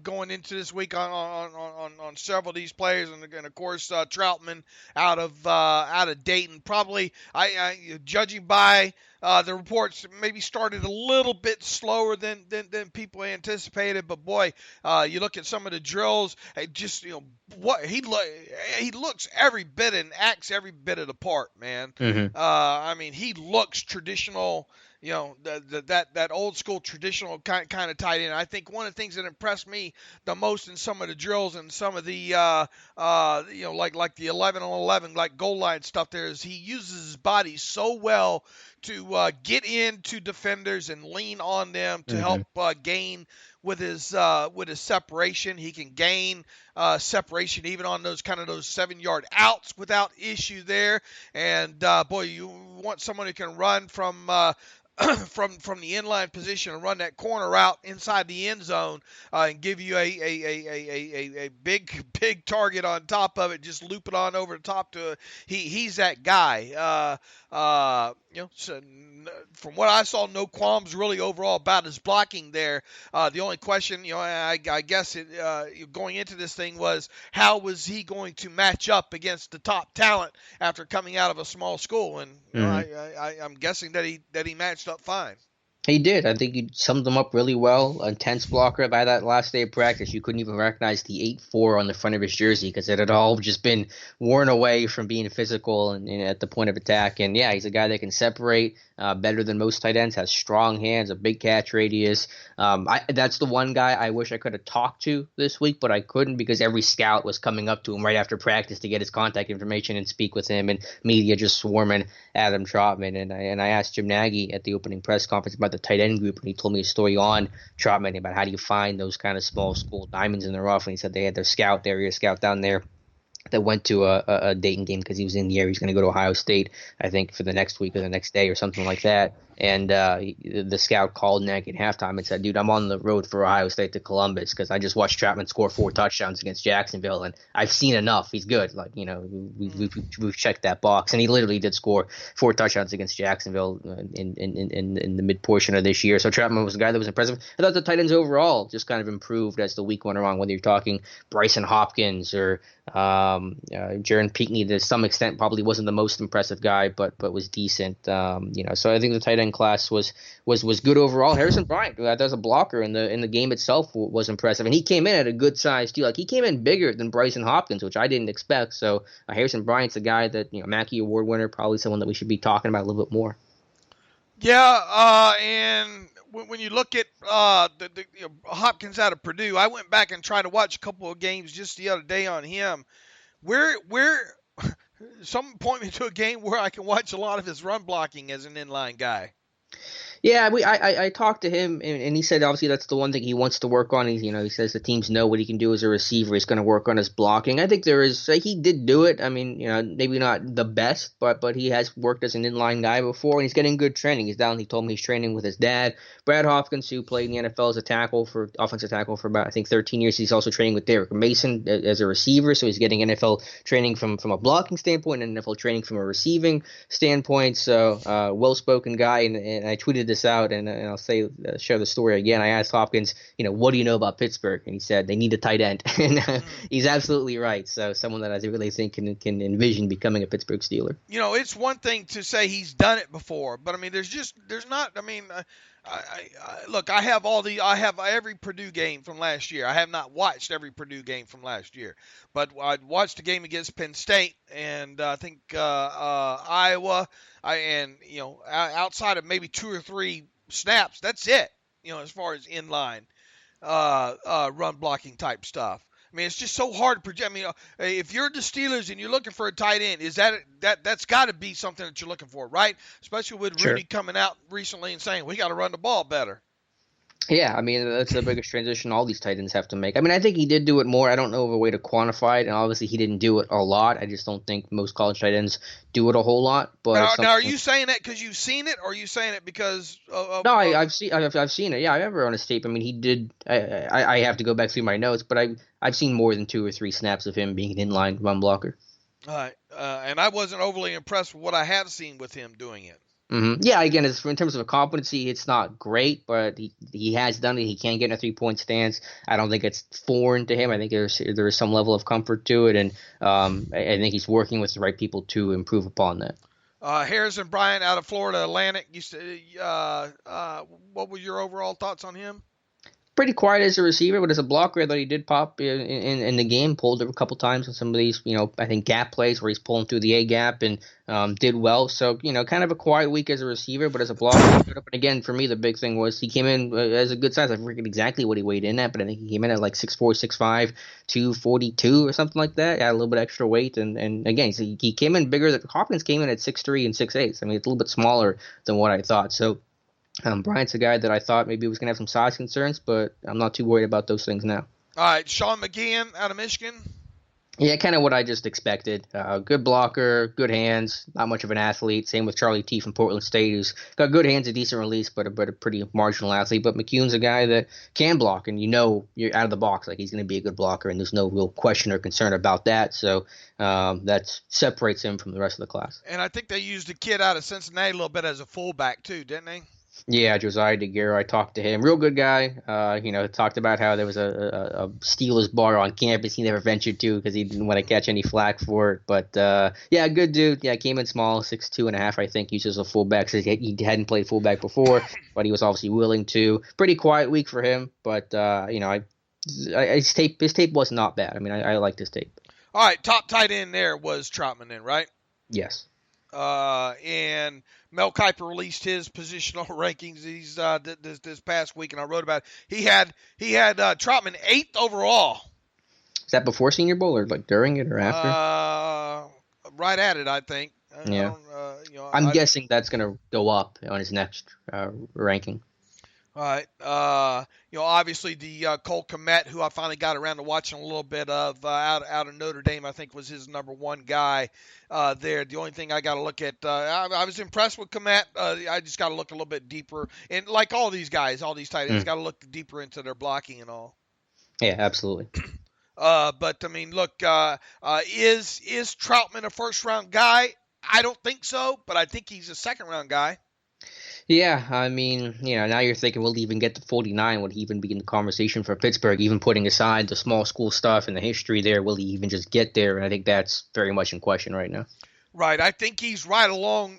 going into this week on several of these players, and of course Troutman out of Dayton. Probably, I judging by the reports, maybe started a little bit slower than people anticipated. But boy, you look at some of the drills, just what he looks every bit and acts every bit of the part, man. Mm-hmm. I mean, he looks traditional. That old school traditional kind of tight end. I think one of the things that impressed me the most in some of the drills and some of the like the 11 on 11 like goal line stuff there is he uses his body so well to get into defenders and lean on them to help gain with his separation. He can gain separation even on those 7-yard outs without issue there. And boy, you want someone who can run from from the inline position and run that corner route inside the end zone and give you a big target on top of it. Just loop it on over the top to he's that guy. So from what I saw, no qualms really overall about his blocking there. The only question, I guess going into this thing was how was he going to match up against the top talent after coming out of a small school? And I'm guessing that he matched up fine. He did. I think he summed them up really well. Intense blocker. By that last day of practice, you couldn't even recognize the 8-4 on the front of his jersey because it had all just been worn away from being physical and at the point of attack. And yeah, he's a guy that can separate better than most tight ends, has strong hands, a big catch radius. That's the one guy I wish I could have talked to this week, but I couldn't because every scout was coming up to him right after practice to get his contact information and speak with him, and media just swarming Adam Troutman. And I asked Jim Nagy at the opening press conference about the tight end group, and he told me a story on Troutman about how do you find those kind of small school diamonds in the rough, and he said they had their area scout down there that went to a Dayton game because he was in the area. He's going to go to Ohio State, I think, for the next week or the next day or something like that. And the scout called Nagy at halftime and said, dude, I'm on the road for Ohio State to Columbus because I just watched Troutman score 4 touchdowns against Jacksonville, and I've seen enough. He's good. Like, we've checked that box. And he literally did score 4 touchdowns against Jacksonville in the mid-portion of this year. So Troutman was a guy that was impressive. I thought the tight ends overall just kind of improved as the week went along, whether you're talking Bryson Hopkins or Jaron Peakney, to some extent probably wasn't the most impressive guy, but was decent. So I think the tight end class was good overall. Harrison Bryant, as a blocker in the game itself, was impressive, and he came in at a good size too. Like, he came in bigger than Bryson Hopkins, which I didn't expect. So Harrison Bryant's a guy that, Mackey Award winner, probably someone that we should be talking about a little bit more. Yeah, and when you look at Hopkins out of Purdue, I went back and tried to watch a couple of games just the other day on him. Where someone point me to a game where I can watch a lot of his run blocking as an inline guy. Yeah, I talked to him, and he said obviously that's the one thing he wants to work on. He says the teams know what he can do as a receiver. He's going to work on his blocking. I think he did do it. I mean, maybe not the best, but he has worked as an inline guy before, and he's getting good training. He told me he's training with his dad, Brad Hopkins, who played in the NFL as a offensive tackle for about, I think, 13 years. He's also training with Derek Mason as a receiver, so he's getting NFL training from a blocking standpoint and NFL training from a receiving standpoint. So, well-spoken guy, and I tweeted this out, and I'll share the story again. I asked Hopkins, what do you know about Pittsburgh? And he said they need a tight end, and he's absolutely right. So someone that I really think can envision becoming a Pittsburgh Steeler. It's one thing to say he's done it before, but I mean, there's not. I mean, look, I have every Purdue game from last year. I have not watched every Purdue game from last year, but I watched the game against Penn State, and I think Iowa. Outside of maybe 2 or 3 snaps, that's it. As far as inline run blocking type stuff. I mean, it's just so hard to project. I mean, if you're the Steelers and you're looking for a tight end, that's got to be something that you're looking for, right? Especially with Rudy coming out recently and saying we got to run the ball better. Yeah, I mean, that's the biggest transition all these tight ends have to make. I mean, I think he did do it more. I don't know of a way to quantify it, and obviously he didn't do it a lot. I just don't think most college tight ends do it a whole lot. But now are you saying that because you've seen it, or are you saying it because of No, I've seen it. Yeah, I remember on his tape. I mean, he did. I have to go back through my notes, but I've seen more than 2 or 3 snaps of him being an inline run blocker. All right, and I wasn't overly impressed with what I have seen with him doing it. Mm-hmm. Yeah, again, in terms of a competency, it's not great, but he has done it. He can get in a 3-point stance. I don't think it's foreign to him. I think there is some level of comfort to it, and I think he's working with the right people to improve upon that. Harrison Bryant out of Florida Atlantic. What were your overall thoughts on him? Pretty quiet as a receiver, but as a blocker, I thought he did pop in the game. Pulled it a couple times on some of these, I think gap plays where he's pulling through the A gap and did well. So, kind of a quiet week as a receiver, but as a blocker, and again, for me, the big thing was he came in as a good size. I forget exactly what he weighed in at, but I think he came in at like 6'4", 6'5", 242 or something like that. Had a little bit extra weight, and again, so he came in bigger. Hopkins came in at 6'3" and 6'8". I mean, it's a little bit smaller than what I thought. So. Bryant's a guy that I thought maybe was going to have some size concerns, but I'm not too worried about those things now. All right, Sean McGeehan out of Michigan. Yeah, kind of what I just expected. Good blocker, good hands, not much of an athlete. Same with Charlie T from Portland State, who's got good hands, a decent release, but a pretty marginal athlete. But McCune's a guy that can block, and you're out of the box. Like, he's going to be a good blocker, and there's no real question or concern about that. So that separates him from the rest of the class. And I think they used a kid out of Cincinnati a little bit as a fullback too, didn't they? Yeah, Josiah DeGuerro, I talked to him. Real good guy. Talked about how there was a Steelers bar on campus he never ventured to because he didn't want to catch any flack for it. But, good dude. Yeah, came in small, 6'2.5", I think, uses a fullback. Says he hadn't played fullback before, but he was obviously willing to. Pretty quiet week for him, but, his tape was not bad. I mean, I liked his tape. All right, top tight end there was Troutman then, right? Yes. And Mel Kiper released his positional rankings this past week, and I wrote about it. He had Troutman 8th overall. Is that before Senior Bowl or like during it or after? Right at it, I think. Yeah. I'm guessing that's going to go up on his next ranking. All right. Obviously the Cole Kmet, who I finally got around to watching a little bit of out of Notre Dame, I think was his number 1 guy there. The only thing I got to look at, I was impressed with Kmet. I just got to look a little bit deeper. And like all these guys, all these tight ends, got to look deeper into their blocking and all. Yeah, absolutely. But, I mean, look, is Troutman a first-round guy? I don't think so, but I think he's a second-round guy. Yeah, I mean, now you're thinking, will he even get to 49? Would he even be in the conversation for Pittsburgh, even putting aside the small school stuff and the history there? Will he even just get there? And I think that's very much in question right now. Right. I think he's right along.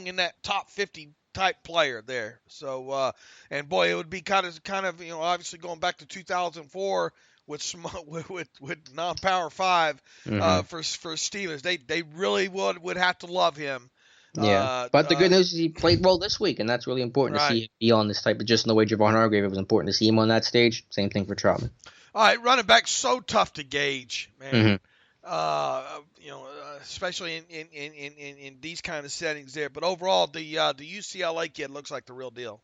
In that top 50 type player there. So, and boy, it would be kind of, obviously going back to 2004 with non-power 5 for Steelers. They really would have to love him. Yeah, but the good news is he played well this week, and that's really important to see him be on this type of, just in the way Javon Hargrave, it was important to see him on that stage. Same thing for Troutman. All right, running back, so tough to gauge, man. Especially in these kind of settings there. But overall, the UCLA kid looks like the real deal.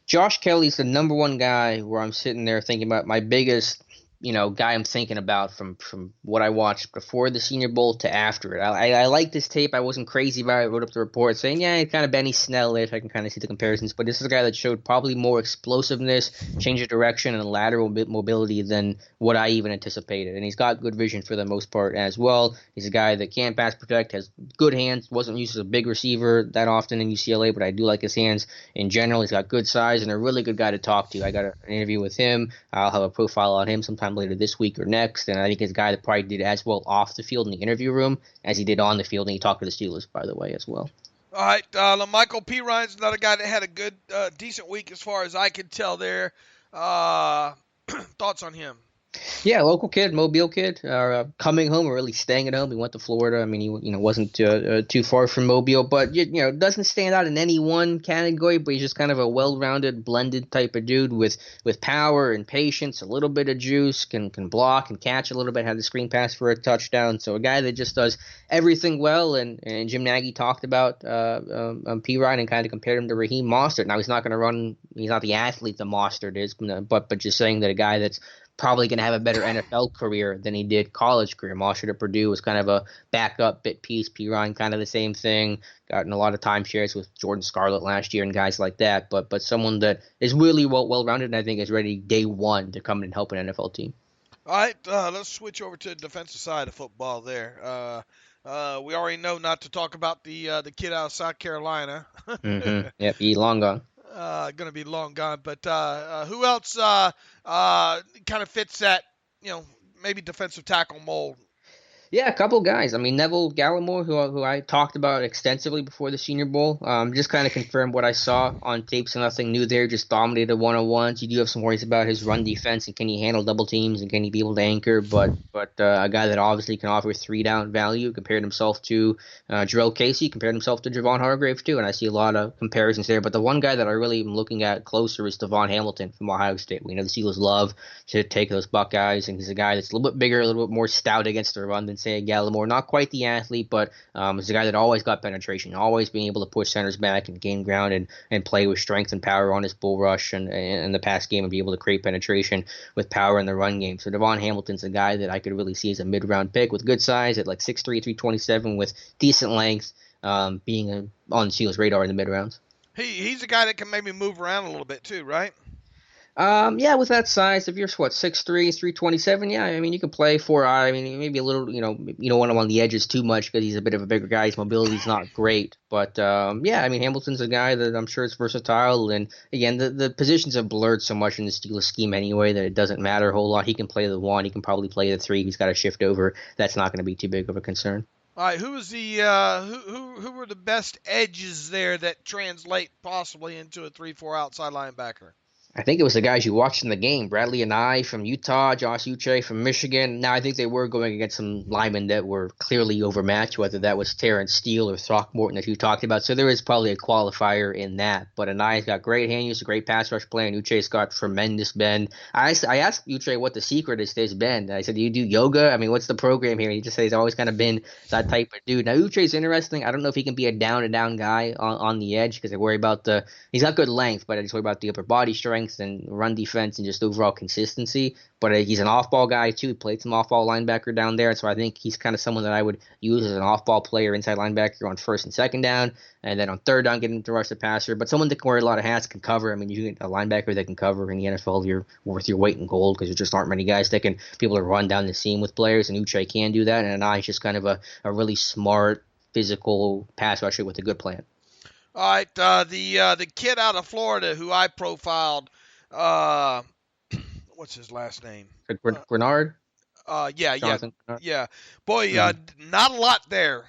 Josh Kelly's the number one guy where I'm sitting there thinking about my biggest, guy I'm thinking about from what I watched before the Senior Bowl to after it. I like this tape. I wasn't crazy about it. I wrote up the report saying, yeah, it's kind of Benny Snell-ish. I can kind of see the comparisons. But this is a guy that showed probably more explosiveness, change of direction, and lateral mobility than what I even anticipated. And he's got good vision for the most part as well. He's a guy that can pass protect, has good hands, wasn't used as a big receiver that often in UCLA, but I do like his hands in general. He's got good size and a really good guy to talk to. I got an interview with him. I'll have a profile on him sometime later this week or next, and I think he's a guy that probably did as well off the field in the interview room as he did on the field, and he talked to the Steelers, by the way, as well. All right, Michael P. Ryan's another guy that had a good, decent week as far as I can tell there. Thoughts on him? Yeah, local kid, Mobile kid, coming home or really staying at home. He went to Florida. I mean, he wasn't too far from Mobile, but doesn't stand out in any one category. But he's just kind of a well-rounded, blended type of dude with power and patience, a little bit of juice, can block and catch a little bit, had the screen pass for a touchdown. So a guy that just does everything well. And Jim Nagy talked about P. Ryan and kind of compared him to Raheem Mostert. Now he's not going to run. He's not the athlete that Mostert is, but just saying that a guy that's probably going to have a better NFL career than he did college career. Mostert at Purdue was kind of a backup bit piece. P. Ryan kind of the same thing. Gotten a lot of timeshares with Jordan Scarlett last year and guys like that. But someone that is really well-rounded and I think is ready day one to come in and help an NFL team. All right, let's switch over to the defensive side of football there. We already know not to talk about the kid out of South Carolina. Mm-hmm. Yep, he long gone. Going to be long gone. But who else kind of fits that, maybe defensive tackle mold? Yeah, a couple guys. I mean, Neville Gallimore, who I talked about extensively before the Senior Bowl, just kind of confirmed what I saw on tape, so nothing new there, just dominated one-on-ones. You do have some worries about his run defense, and can he handle double teams, and can he be able to anchor, but a guy that obviously can offer 3-down value, compared himself to Jarrell Casey, compared himself to Javon Hargrave, too, and I see a lot of comparisons there, but the one guy that I really am looking at closer is Devon Hamilton from Ohio State. We know the Steelers love to take those Buckeyes, and he's a guy that's a little bit bigger, a little bit more stout against the run than say Gallimore, not quite the athlete, but is a guy that always got penetration, always being able to push centers back and gain ground and play with strength and power on his bull rush and the pass game and be able to create penetration with power in the run game. So Devon Hamilton's a guy that I could really see as a mid-round pick with good size at like 6'3", 327 with decent length, being on the Steelers' radar in the mid-rounds. He's a guy that can maybe move around a little bit too, right? Yeah, with that size, if you're 6'3", 327, yeah, I mean, you can play 4-eye. I mean, maybe a little, you don't want him on the edges too much because he's a bit of a bigger guy. His mobility's not great, but yeah, I mean, Hamilton's a guy that I'm sure is versatile, and again, the positions have blurred so much in the Steelers scheme anyway that it doesn't matter a whole lot. He can play the 1, he can probably play the 3. He's got to shift over. That's not going to be too big of a concern. All right, who were the best edges there that translate possibly into a 3-4 outside linebacker? I think it was the guys you watched in the game. Bradley and I from Utah, Josh Uche from Michigan. Now, I think they were going against some linemen that were clearly overmatched, whether that was Terrence Steele or Throckmorton that you talked about. So there is probably a qualifier in that. But Anai's got great hand use, a great pass rush play, and Uche's got tremendous bend. I asked Uche what the secret is to his bend. I said, do you do yoga? I mean, what's the program here? He just said he's always kind of been that type of dude. Now, Uche's interesting. I don't know if he can be a down-and-down guy on the edge because I worry about he's got good length, but I just worry about the upper body strength and run defense and just overall consistency. But he's an off-ball guy, too. He played some off-ball linebacker down there, so I think he's kind of someone that I would use as an off-ball player, inside linebacker on first and second down, and then on third down, get him to rush the passer. But someone that can wear a lot of hats, can cover. I mean, you get a linebacker that can cover in the NFL, you're worth your weight in gold because there just aren't many guys that can be able to run down the seam with players, and Uche can do that, and Anai's just kind of a really smart, physical pass rusher with a good plan. All right, the kid out of Florida who I profiled, what's his last name? Grenard? Yeah. Boy, not a lot there,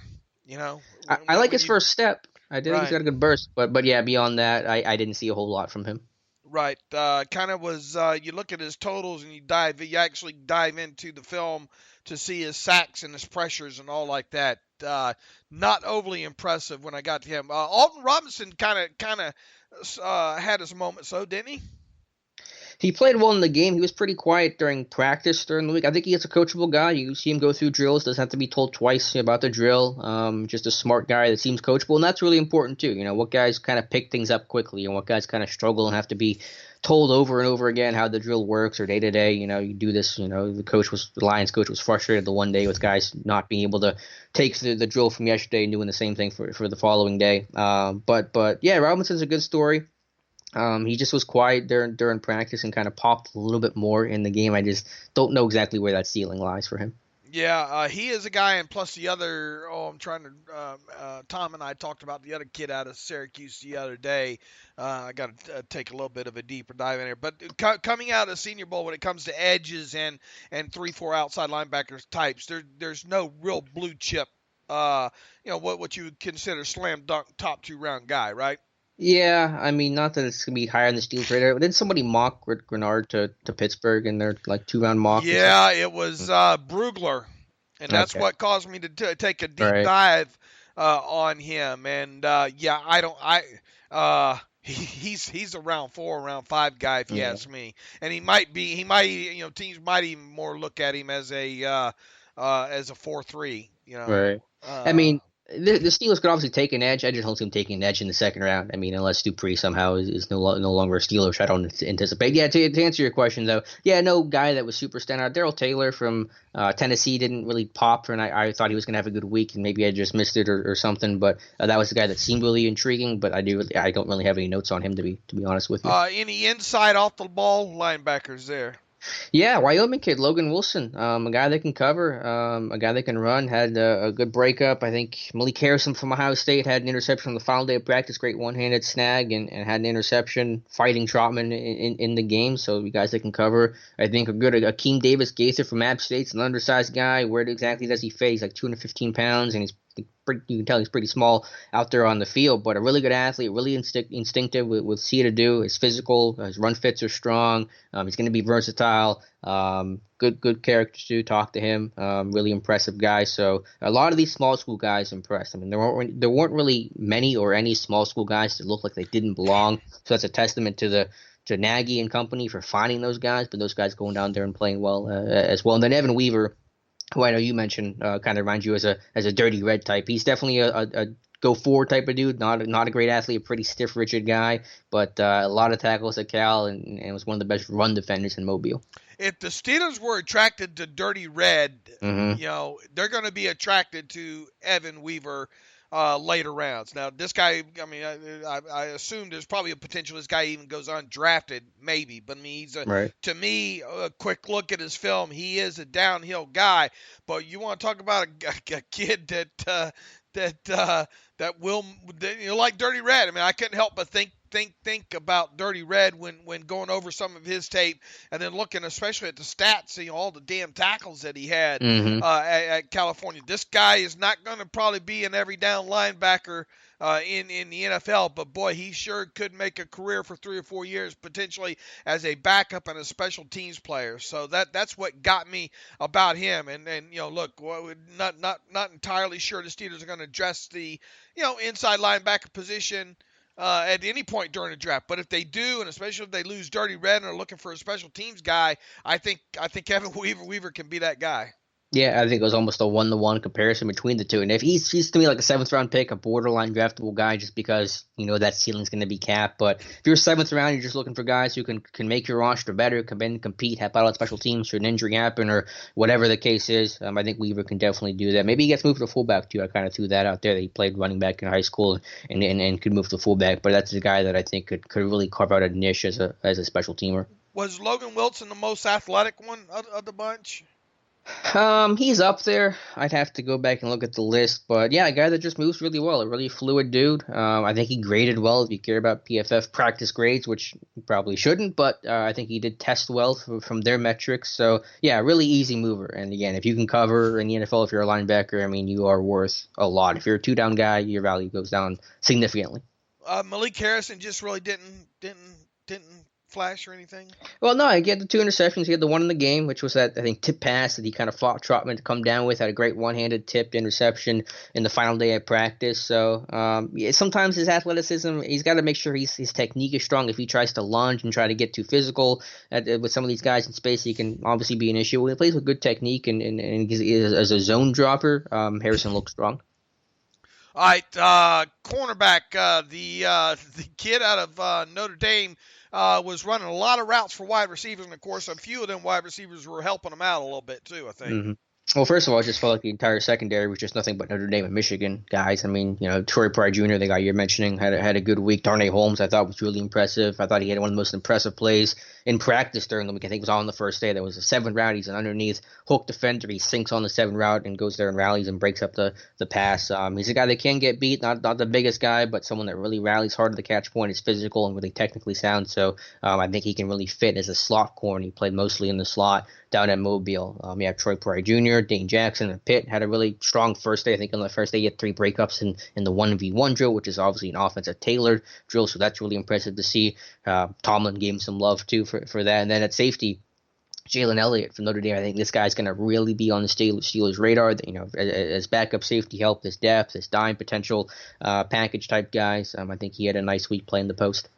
I like his first step. I think he's got a good burst, but yeah, beyond that, I didn't see a whole lot from him. Right. Kind of was, you look at his totals and you actually dive into the film to see his sacks and his pressures and all like that. Not overly impressive when I got to him. Alton Robinson kind of had his moment, so didn't he? He played well in the game. He was pretty quiet during practice during the week. I think he is a coachable guy. You see him go through drills. Doesn't have to be told twice about the drill. Just a smart guy that seems coachable, and that's really important too. What guys kind of pick things up quickly, and what guys kind of struggle and have to be told over and over again how the drill works or day to day. You do this. The Lions coach was frustrated the one day with guys not being able to take the drill from yesterday and doing the same thing for the following day. But yeah, Robinson's a good story. He just was quiet during practice and kind of popped a little bit more in the game. I just don't know exactly where that ceiling lies for him. Yeah, he is a guy, and plus the other. Tom and I talked about the other kid out of Syracuse the other day. I got to take a little bit of a deeper dive in here, but coming out of the Senior Bowl, when it comes to edges and 3-4 outside linebackers types, there's no real blue chip. What you would consider slam dunk top 2 round guy, right? Yeah, I mean, not that it's going to be higher on the Steelers radar. Didn't somebody mock Grenard to Pittsburgh in their 2-round mock? Yeah, it was Brugler, and that's what caused me to take a deep dive on him. And he's a round 4, round 5 guy if you ask me. And teams might even more look at him as a 4-3. Right. I mean, the Steelers could obviously take an edge. I just don't see them taking an edge in the second round. I mean, unless Dupree somehow is no longer a Steeler, which I don't anticipate. Yeah, to answer your question, though, no guy that was super standout. Darrell Taylor from Tennessee didn't really pop, and I thought he was going to have a good week, and maybe I just missed it or something. But that was the guy that seemed really intriguing. But I don't really have any notes on him to be honest with you. Any inside off the ball linebackers there? Yeah, Wyoming kid, Logan Wilson, a guy that can cover, a guy that can run, had a good breakup. I think Malik Harrison from Ohio State had an interception on the final day of practice, great one-handed snag, and had an interception fighting Trotman in the game. So you guys that can cover. I think a good Akeem Davis Gaither from App State's an undersized guy. Where exactly does he face? Like 215 pounds, and you can tell he's pretty small out there on the field, but a really good athlete, really instinctive with see to do. His physical, his run fits are strong. He's going to be versatile. Good character too. Talk to him. Really impressive guy. So a lot of these small school guys impressed. I mean, there weren't really many or any small school guys that looked like they didn't belong. So that's a testament to Nagy and company for finding those guys, but those guys going down there and playing well as well. And then Evan Weaver, who I know you mentioned, kind of reminds you as a dirty red type. He's definitely a go forward type of dude. Not a great athlete, a pretty stiff, rigid guy, but a lot of tackles at Cal, and was one of the best run defenders in Mobile. If the Steelers were attracted to dirty red, they're going to be attracted to Evan Weaver later rounds. Now, this guy, I mean, I assume there's probably a potential this guy even goes undrafted, maybe. But I mean, to me, a quick look at his film, he is a downhill guy. But you want to talk about a kid that will, like Dirty Red. I mean, I couldn't help but think about Dirty Red when going over some of his tape, and then looking especially at the stats, all the damn tackles that he had at California. This guy is not going to probably be an every down linebacker in the NFL, but boy, he sure could make a career for 3 or 4 years potentially as a backup and a special teams player. So that's what got me about him. And look, not entirely sure the Steelers are going to address the inside linebacker position at any point during the draft. But if they do, and especially if they lose Dirty Red and are looking for a special teams guy, I think Evan Weaver can be that guy. Yeah, I think it was almost a 1-to-1 comparison between the two. And if he's to me like a 7th-round pick, a borderline draftable guy, just because that ceiling's going to be capped. But if you're 7th round, you're just looking for guys who can make your roster better, come in, compete, help out on special teams should an injury happen or whatever the case is. I think Weaver can definitely do that. Maybe he gets moved to fullback too. I kind of threw that out there that he played running back in high school and could move to fullback. But that's a guy that I think could really carve out a niche as a special teamer. Was Logan Wilson the most athletic one of the bunch? He's up there. I'd have to go back and look at the list, but yeah, a guy that just moves really well, a really fluid dude. I think he graded well if you care about PFF practice grades, which you probably shouldn't, but I think he did test well from their metrics. So yeah, really easy mover. And again, if you can cover in the NFL, if you're a linebacker, I mean, you are worth a lot. If you're a 2-down guy, your value goes down significantly. Malik Harrison just really didn't flash or anything? Well, no, he had the two interceptions. He had the one in the game, which was that, I think, tip pass that he kind of fought Trotman to come down with. Had a great one-handed tipped interception in the final day of practice. So yeah, sometimes his athleticism, he's got to make sure his technique is strong. If he tries to lunge and try to get too physical with some of these guys in space, he can obviously be an issue. When he plays with good technique and as a zone dropper, Harrison looks strong. All right, cornerback, the kid out of Notre Dame was running a lot of routes for wide receivers, and of course, a few of them wide receivers were helping him out a little bit too, I think. Mm-hmm. Well, first of all, I just felt like the entire secondary was just nothing but Notre Dame and Michigan guys. I mean, Troy Pride Jr., the guy you're mentioning, had a good week. Darnay Holmes, I thought, was really impressive. I thought he had one of the most impressive plays in practice during the week. I think it was on the first day. There was a 7 route. He's an underneath hook defender. He sinks on the 7 route and goes there and rallies and breaks up the pass. He's a guy that can get beat, not the biggest guy, but someone that really rallies hard at the catch point, is physical and really technically sound. So I think he can really fit as a slot corner. He played mostly in the slot down at Mobile. You have Troy Pride Jr., Dane Jackson, and Pitt had a really strong first day. I think on the first day he had 3 breakups in the 1v1 drill, which is obviously an offensive tailored drill, so that's really impressive to see. Tomlin gave him some love too for that. And then at safety, Jalen Elliott from Notre Dame. I think this guy's going to really be on the Steelers' radar. As backup safety help, as depth, as dime potential package type guys. I think he had a nice week playing the post.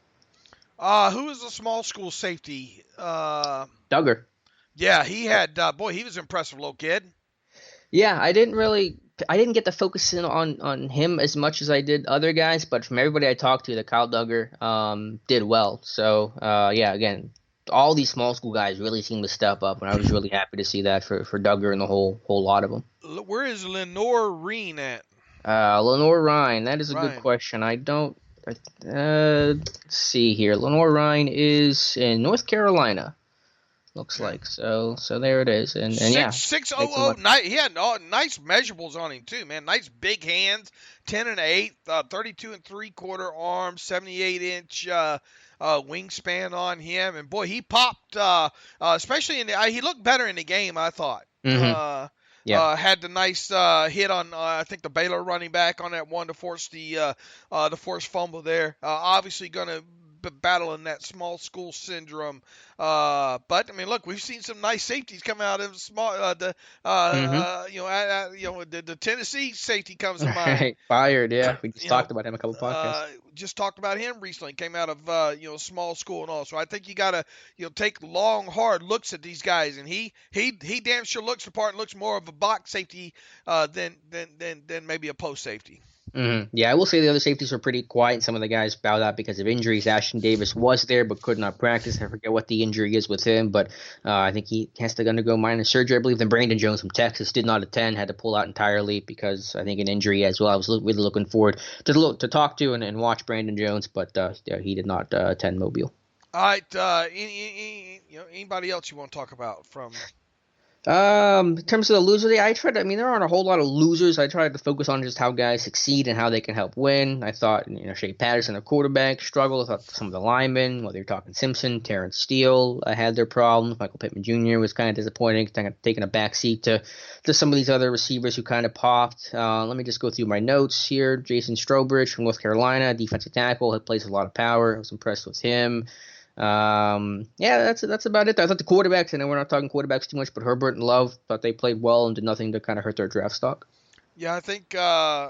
Who is the small school safety? Duggar. Yeah, he had he was an impressive little kid. Yeah, I didn't get to focus in on him as much as I did other guys, but from everybody I talked to, Kyle Duggar did well. So yeah, again, all these small school guys really seemed to step up, and I was really happy to see that for Duggar and the whole lot of them. Where is Lenore Reen at? Lenore Ryan, that is a Ryan. good question. I don't let's see here. Lenore Ryan is in North Carolina. Looks like so there it is, and yeah, 6'0". He had nice measurables on him too, man. Nice big hands, 10 and 8, 32 and 3/4 arms, 78-inch wingspan on him, and boy, he popped. Especially he looked better in the game, I thought. Mm-hmm. Yeah. Had the nice hit on I think the Baylor running back on that one to force the forced fumble there. Obviously going to battling that small school syndrome, but I mean, look, we've seen some nice safeties come out of small. The Tennessee safety comes to mind. Right. Fired, yeah. We just talked about him a couple podcasts. Just talked about him recently. Came out of small school and all. So I think you gotta take long, hard looks at these guys, and he damn sure looks the part and looks more of a box safety than maybe a post safety. Mm-hmm. Yeah, I will say the other safeties were pretty quiet. Some of the guys bowed out because of injuries. Ashton Davis was there but could not practice. I forget what the injury is with him, but I think he has to undergo minor surgery. I believe then Brandon Jones from Texas did not attend, had to pull out entirely because I think an injury as well. I was really looking forward to talk to and watch Brandon Jones, but he did not attend Mobile. All right, anybody else you want to talk about from? In terms of the loser, there aren't a whole lot of losers. I tried to focus on just how guys succeed and how they can help win. I thought, Shea Patterson, a quarterback, struggled. I thought some of the linemen, whether you're talking Simpson, Terrence Steele, had their problems. Michael Pittman Jr. was kind of disappointing, kind of taking a backseat to some of these other receivers who kind of popped. Let me just go through my notes here. Jason Strobridge from North Carolina, defensive tackle, had plays a lot of power. I was impressed with him. That's about it. I thought the quarterbacks, I know we're not talking quarterbacks too much, but Herbert and Love thought they played well and did nothing to kind of hurt their draft stock. Yeah, I think I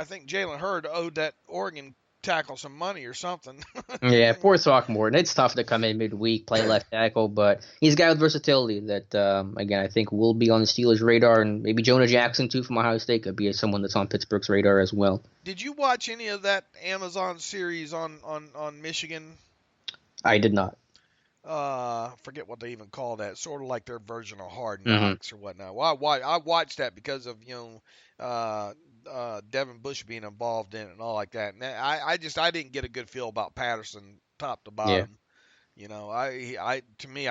think Jalen Hurd owed that Oregon tackle some money or something. Yeah, poor Throckmorton. It's tough to come in midweek, play left tackle, but he's a guy with versatility that, again, I think will be on the Steelers' radar, and maybe Jonah Jackson, too, from Ohio State could be someone that's on Pittsburgh's radar as well. Did you watch any of that Amazon series on Michigan? I did not. Forget what they even call that. Sort of like their version of Hard Knocks or whatnot. Well, I watched that because of Devin Bush being involved in it and all like that. And I didn't get a good feel about Patterson top to bottom. Yeah. I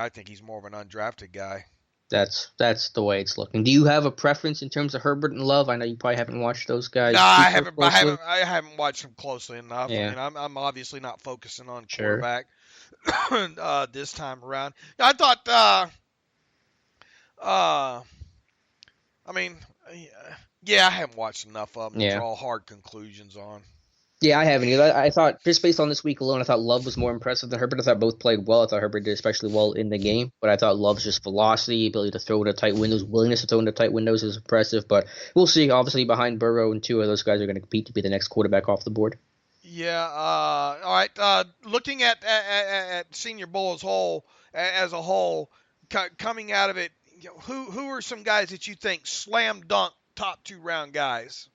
think he's more of an undrafted guy. That's the way it's looking. Do you have a preference in terms of Herbert and Love? I know you probably haven't watched those guys. No, I haven't watched them closely enough. Yeah. I mean, I'm obviously not focusing on quarterback this time around. I thought. I haven't watched enough of them to draw hard conclusions on. Yeah, I haven't either. I thought, just based on this week alone, I thought Love was more impressive than Herbert. I thought both played well. I thought Herbert did especially well in the game, but I thought Love's just velocity, ability to throw into tight windows, willingness to throw into tight windows is impressive. But we'll see. Obviously, behind Burrow and Tua, those guys are going to compete to be the next quarterback off the board. Yeah. All right. Looking at Senior Bowl as a whole, coming out of it, who are some guys that you think slam dunk top 2 round guys?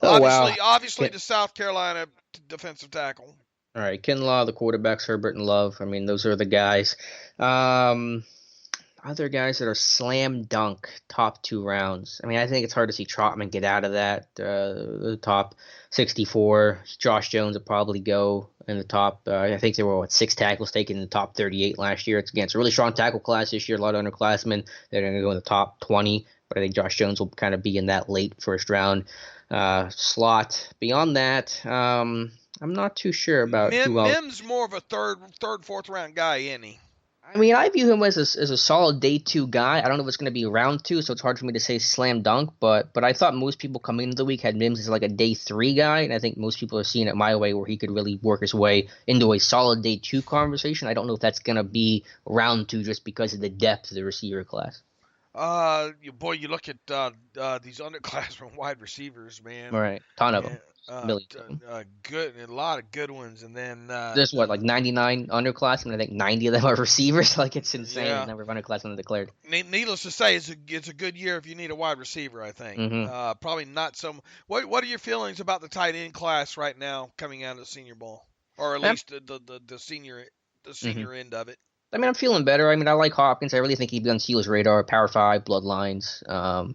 Oh, wow. Obviously, the South Carolina defensive tackle. All right, Kinlaw, the quarterbacks, Herbert and Love. I mean, those are the guys. Other guys that are slam dunk top 2 rounds. I mean, I think it's hard to see Trotman get out of that. The top 64. Josh Jones will probably go in the top. I think there were 6 tackles taken in the top 38 last year. It's against a really strong tackle class this year. A lot of underclassmen. They're going to go in the top 20. But I think Josh Jones will kind of be in that late first round slot. Beyond that, I'm not too sure about who else. Mims more of a third, fourth round guy, isn't he? I mean, I view him as a solid day 2 guy. I don't know if it's going to be round 2, so it's hard for me to say slam dunk. But I thought most people coming into the week had Mims as like a day 3 guy, and I think most people are seeing it my way, where he could really work his way into a solid day 2 conversation. I don't know if that's going to be round 2 just because of the depth of the receiver class. You look at these underclassmen wide receivers, man. Right, ton of them. Good, a lot of good ones, and then there's like 99 underclassmen. I think 90 of them are receivers. Like, it's insane the number of underclassmen declared. Needless to say, it's a good year if you need a wide receiver. I think probably not some. What are your feelings about the tight end class right now coming out of the Senior Bowl, or at least the senior end of it? I mean, I'm feeling better. I mean, I like Hopkins. I really think he'd be on Steelers' radar. Power 5, bloodlines,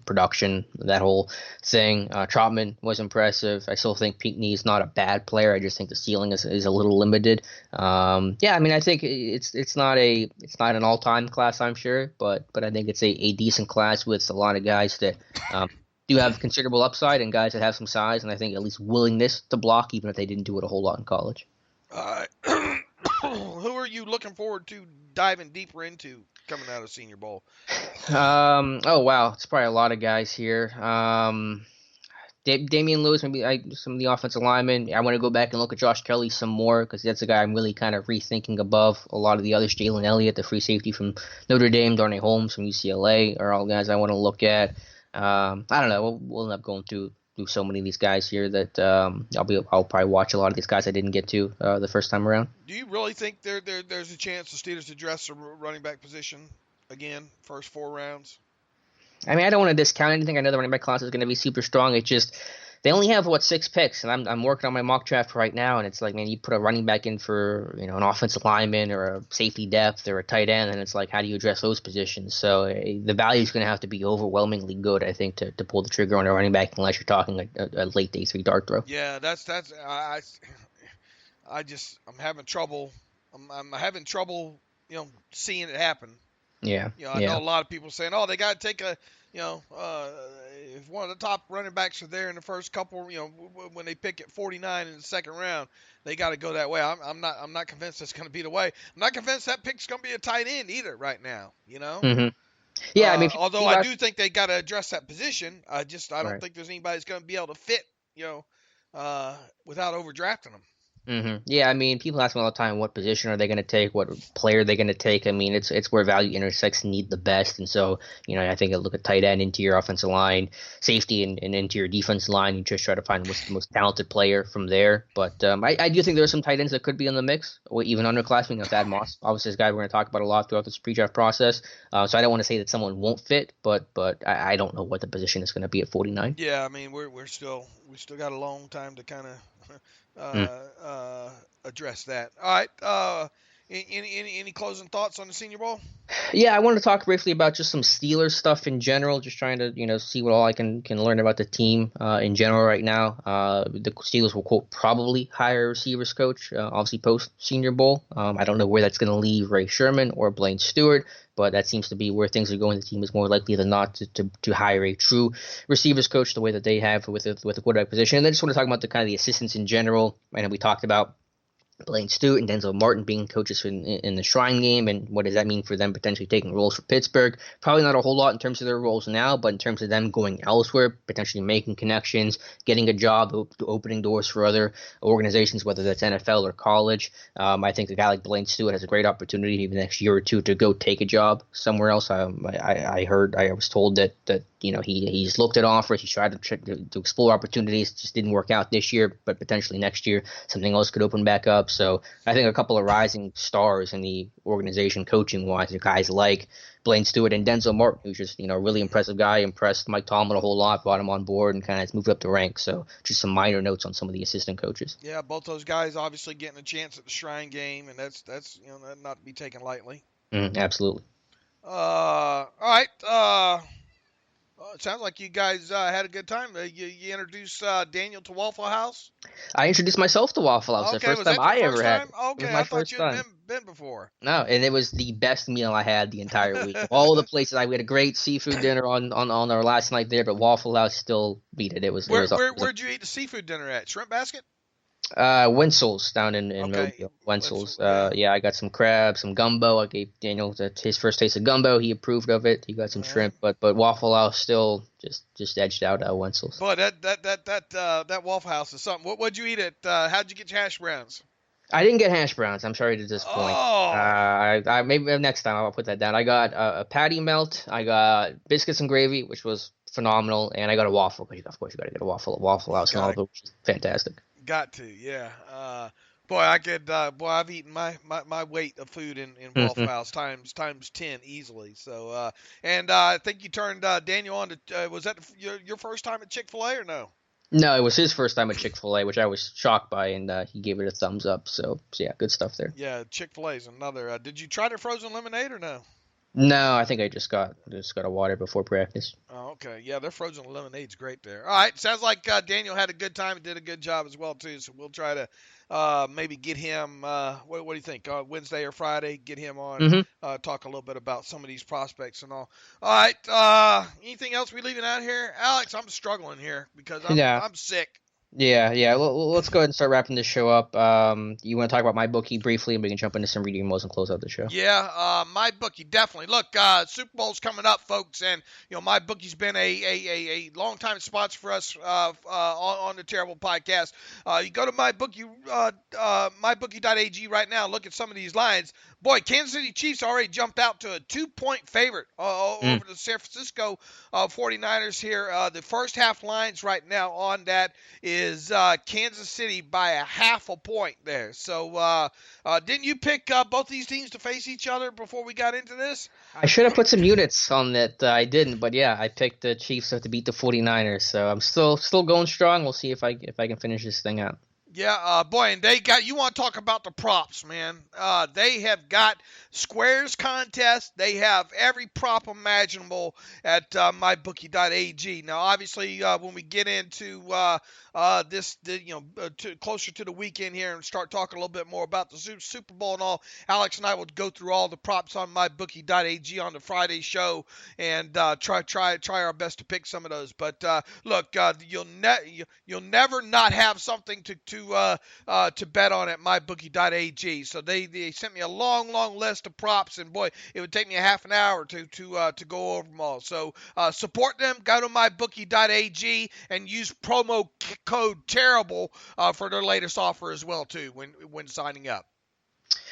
production, that whole thing. Trotman was impressive. I still think Pinckney is not a bad player. I just think the ceiling is a little limited. I mean, I think it's not an all-time class, I'm sure, but I think it's a decent class with a lot of guys that do have considerable upside and guys that have some size, and I think at least willingness to block, even if they didn't do it a whole lot in college. Who are you looking forward to diving deeper into coming out of Senior Bowl? Oh, wow. It's probably a lot of guys here. Damian Lewis, maybe some of the offensive linemen. I want to go back and look at Josh Kelly some more, because that's a guy I'm really kind of rethinking above a lot of the others. Jalen Elliott, the free safety from Notre Dame, Darnay Holmes from UCLA are all guys I want to look at. I don't know. We'll end up going through so many of these guys here that I'll probably watch a lot of these guys I didn't get to the first time around. Do you really think there's a chance the Steelers address the running back position again, first 4 rounds? I mean, I don't want to discount anything. I know the running back class is going to be super strong. It's just they only have 6 picks, and I'm working on my mock draft right now, and it's like, man, you put a running back in for an offensive lineman or a safety depth or a tight end, and it's like, how do you address those positions? So the value is going to have to be overwhelmingly good, I think, to pull the trigger on a running back, unless you're talking like a late day 3 dart throw. Yeah, I'm having trouble. I'm having trouble, seeing it happen. Yeah. I know a lot of people saying, "Oh, they got to take if one of the top running backs are there in the first couple, when they pick at 49 in the second round, they got to go that way." I'm not convinced that's going to be the way. I'm not convinced that pick's going to be a tight end either right now. Mm-hmm. Yeah, I mean, although I do think they got to address that position. I don't think there's anybody that's going to be able to fit, without overdrafting them. Mm-hmm. Yeah, I mean, people ask me all the time, what position are they going to take? What player are they going to take? I mean, it's where value intersects need the best. And so, I think I look at tight end, interior offensive line, safety, and interior defensive line. You just try to find what's the most talented player from there. But I do think there are some tight ends that could be in the mix, or even underclassmen. Thad Moss, obviously, this guy we're going to talk about a lot throughout this pre-draft process. So I don't want to say that someone won't fit, but I don't know what the position is going to be at 49. Yeah, I mean, we still got a long time to kind of address that. All right. Any closing thoughts on the Senior Bowl? Yeah, I wanted to talk briefly about just some Steelers stuff in general, just trying to see what all I can learn about the team in general right now. The Steelers will, quote, probably hire a receivers coach, obviously post Senior Bowl. I don't know where that's going to leave Ray Sherman or Blaine Stewart, but that seems to be where things are going. The team is more likely than not to hire a true receivers coach the way that they have with the quarterback position. And I just want to talk about the kind of the assistants in general. I know we talked about Blaine Stewart and Denzel Martin being coaches in the Shrine Game, and what does that mean for them potentially taking roles for Pittsburgh? Probably not a whole lot in terms of their roles now, but in terms of them going elsewhere, potentially making connections, getting a job, opening doors for other organizations, whether that's NFL or college. I think a guy like Blaine Stewart has a great opportunity even the next year or two to go take a job somewhere else. I was told that he's looked at offers, he's tried to explore opportunities, just didn't work out this year, but potentially next year something else could open back up. So I think a couple of rising stars in the organization coaching wise are guys like Blaine Stewart and Denzel Martin, who's just a really impressive guy, impressed Mike Tomlin a whole lot, brought him on board and kind of moved up the ranks. So just some minor notes on some of the assistant coaches. Yeah, both those guys obviously getting a chance at the Shrine Game, and that's not to be taken lightly. Absolutely. All right. It sounds like you guys had a good time. You introduced Daniel to Waffle House. I introduced myself to Waffle House. Okay, the first time I ever had. Okay, my I thought first you time. had been before. No, and it was the best meal I had the entire week. All the places we had a great seafood dinner on our last night there, but Waffle House still beat it. Where'd you eat the seafood dinner at? Shrimp Basket? Wenzel's down in Mobile. Wenzel's. I got some crab, some gumbo. I gave Daniel his first taste of gumbo. He approved of it. He got some shrimp, but Waffle House still just edged out Wenzel's. Boy, that Waffle House is something. What'd you eat at? How'd you get your hash browns? I didn't get hash browns. I'm sorry to disappoint. I maybe next time I'll put that down. I got a patty melt. I got biscuits and gravy, which was phenomenal, and I got a waffle because of course you got to get a waffle at Waffle House, which is fantastic. Got to, yeah. I've eaten my weight of food in Waffle House times 10 easily. So, and I think you turned Daniel on to. Was that your first time at Chick-fil-A or no? No, it was his first time at Chick-fil-A, which I was shocked by, and he gave it a thumbs up. So yeah, good stuff there. Yeah, Chick-fil-A is another. Did you try their frozen lemonade or no? No, I think I just got a water before practice. Oh, okay. Yeah, their frozen lemonade's great there. All right, sounds like Daniel had a good time and did a good job as well too. So we'll try to maybe get him. What do you think? Wednesday or Friday, get him on. Talk a little bit about some of these prospects and all. All right. Anything else we leaving out here, Alex? I'm struggling here because I'm sick. Yeah. Let's go ahead and start wrapping this show up. You want to talk about MyBookie briefly, and we can jump into some reading emos and close out the show. Yeah, MyBookie definitely. Look, Super Bowl's coming up, folks, and MyBookie's been a long time sponsor for us on the Terrible Podcast. You go to MyBookie, MyBookie.ag right now. Look at some of these lines. Boy, Kansas City Chiefs already jumped out to a 2-point favorite over the San Francisco 49ers here. The first half lines right now on that is Kansas City by a half a point there. So didn't you pick both these teams to face each other before we got into this? I should have put some units on that. I didn't, but yeah, I picked the Chiefs to beat the 49ers. So I'm still going strong. We'll see if I can finish this thing out. Yeah, boy, and you want to talk about the props, man. They have got squares contest. They have every prop imaginable at mybookie.ag. Now, obviously, when we get into closer to the weekend here and start talking a little bit more about the Super Bowl and all, Alex and I will go through all the props on mybookie.ag on the Friday show and try our best to pick some of those. But look, you'll never not have something to bet on at mybookie.ag. So they sent me a long list of props, and boy, it would take me a half an hour to go over them all. So support them. Go to mybookie.ag and use promo code Terrible for their latest offer as well too when signing up.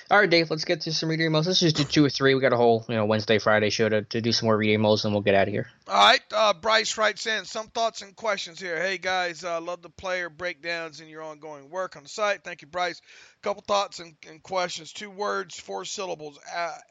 All right, Dave, let's get to some reading emails. Let's just do 2 or 3. We got a whole Wednesday, Friday show to do some more reading emails, and we'll get out of here. All right, Bryce writes in some thoughts and questions here. Hey, guys, love the player breakdowns and your ongoing work on the site. Thank you, Bryce. Couple thoughts and questions. 2 words, 4 syllables.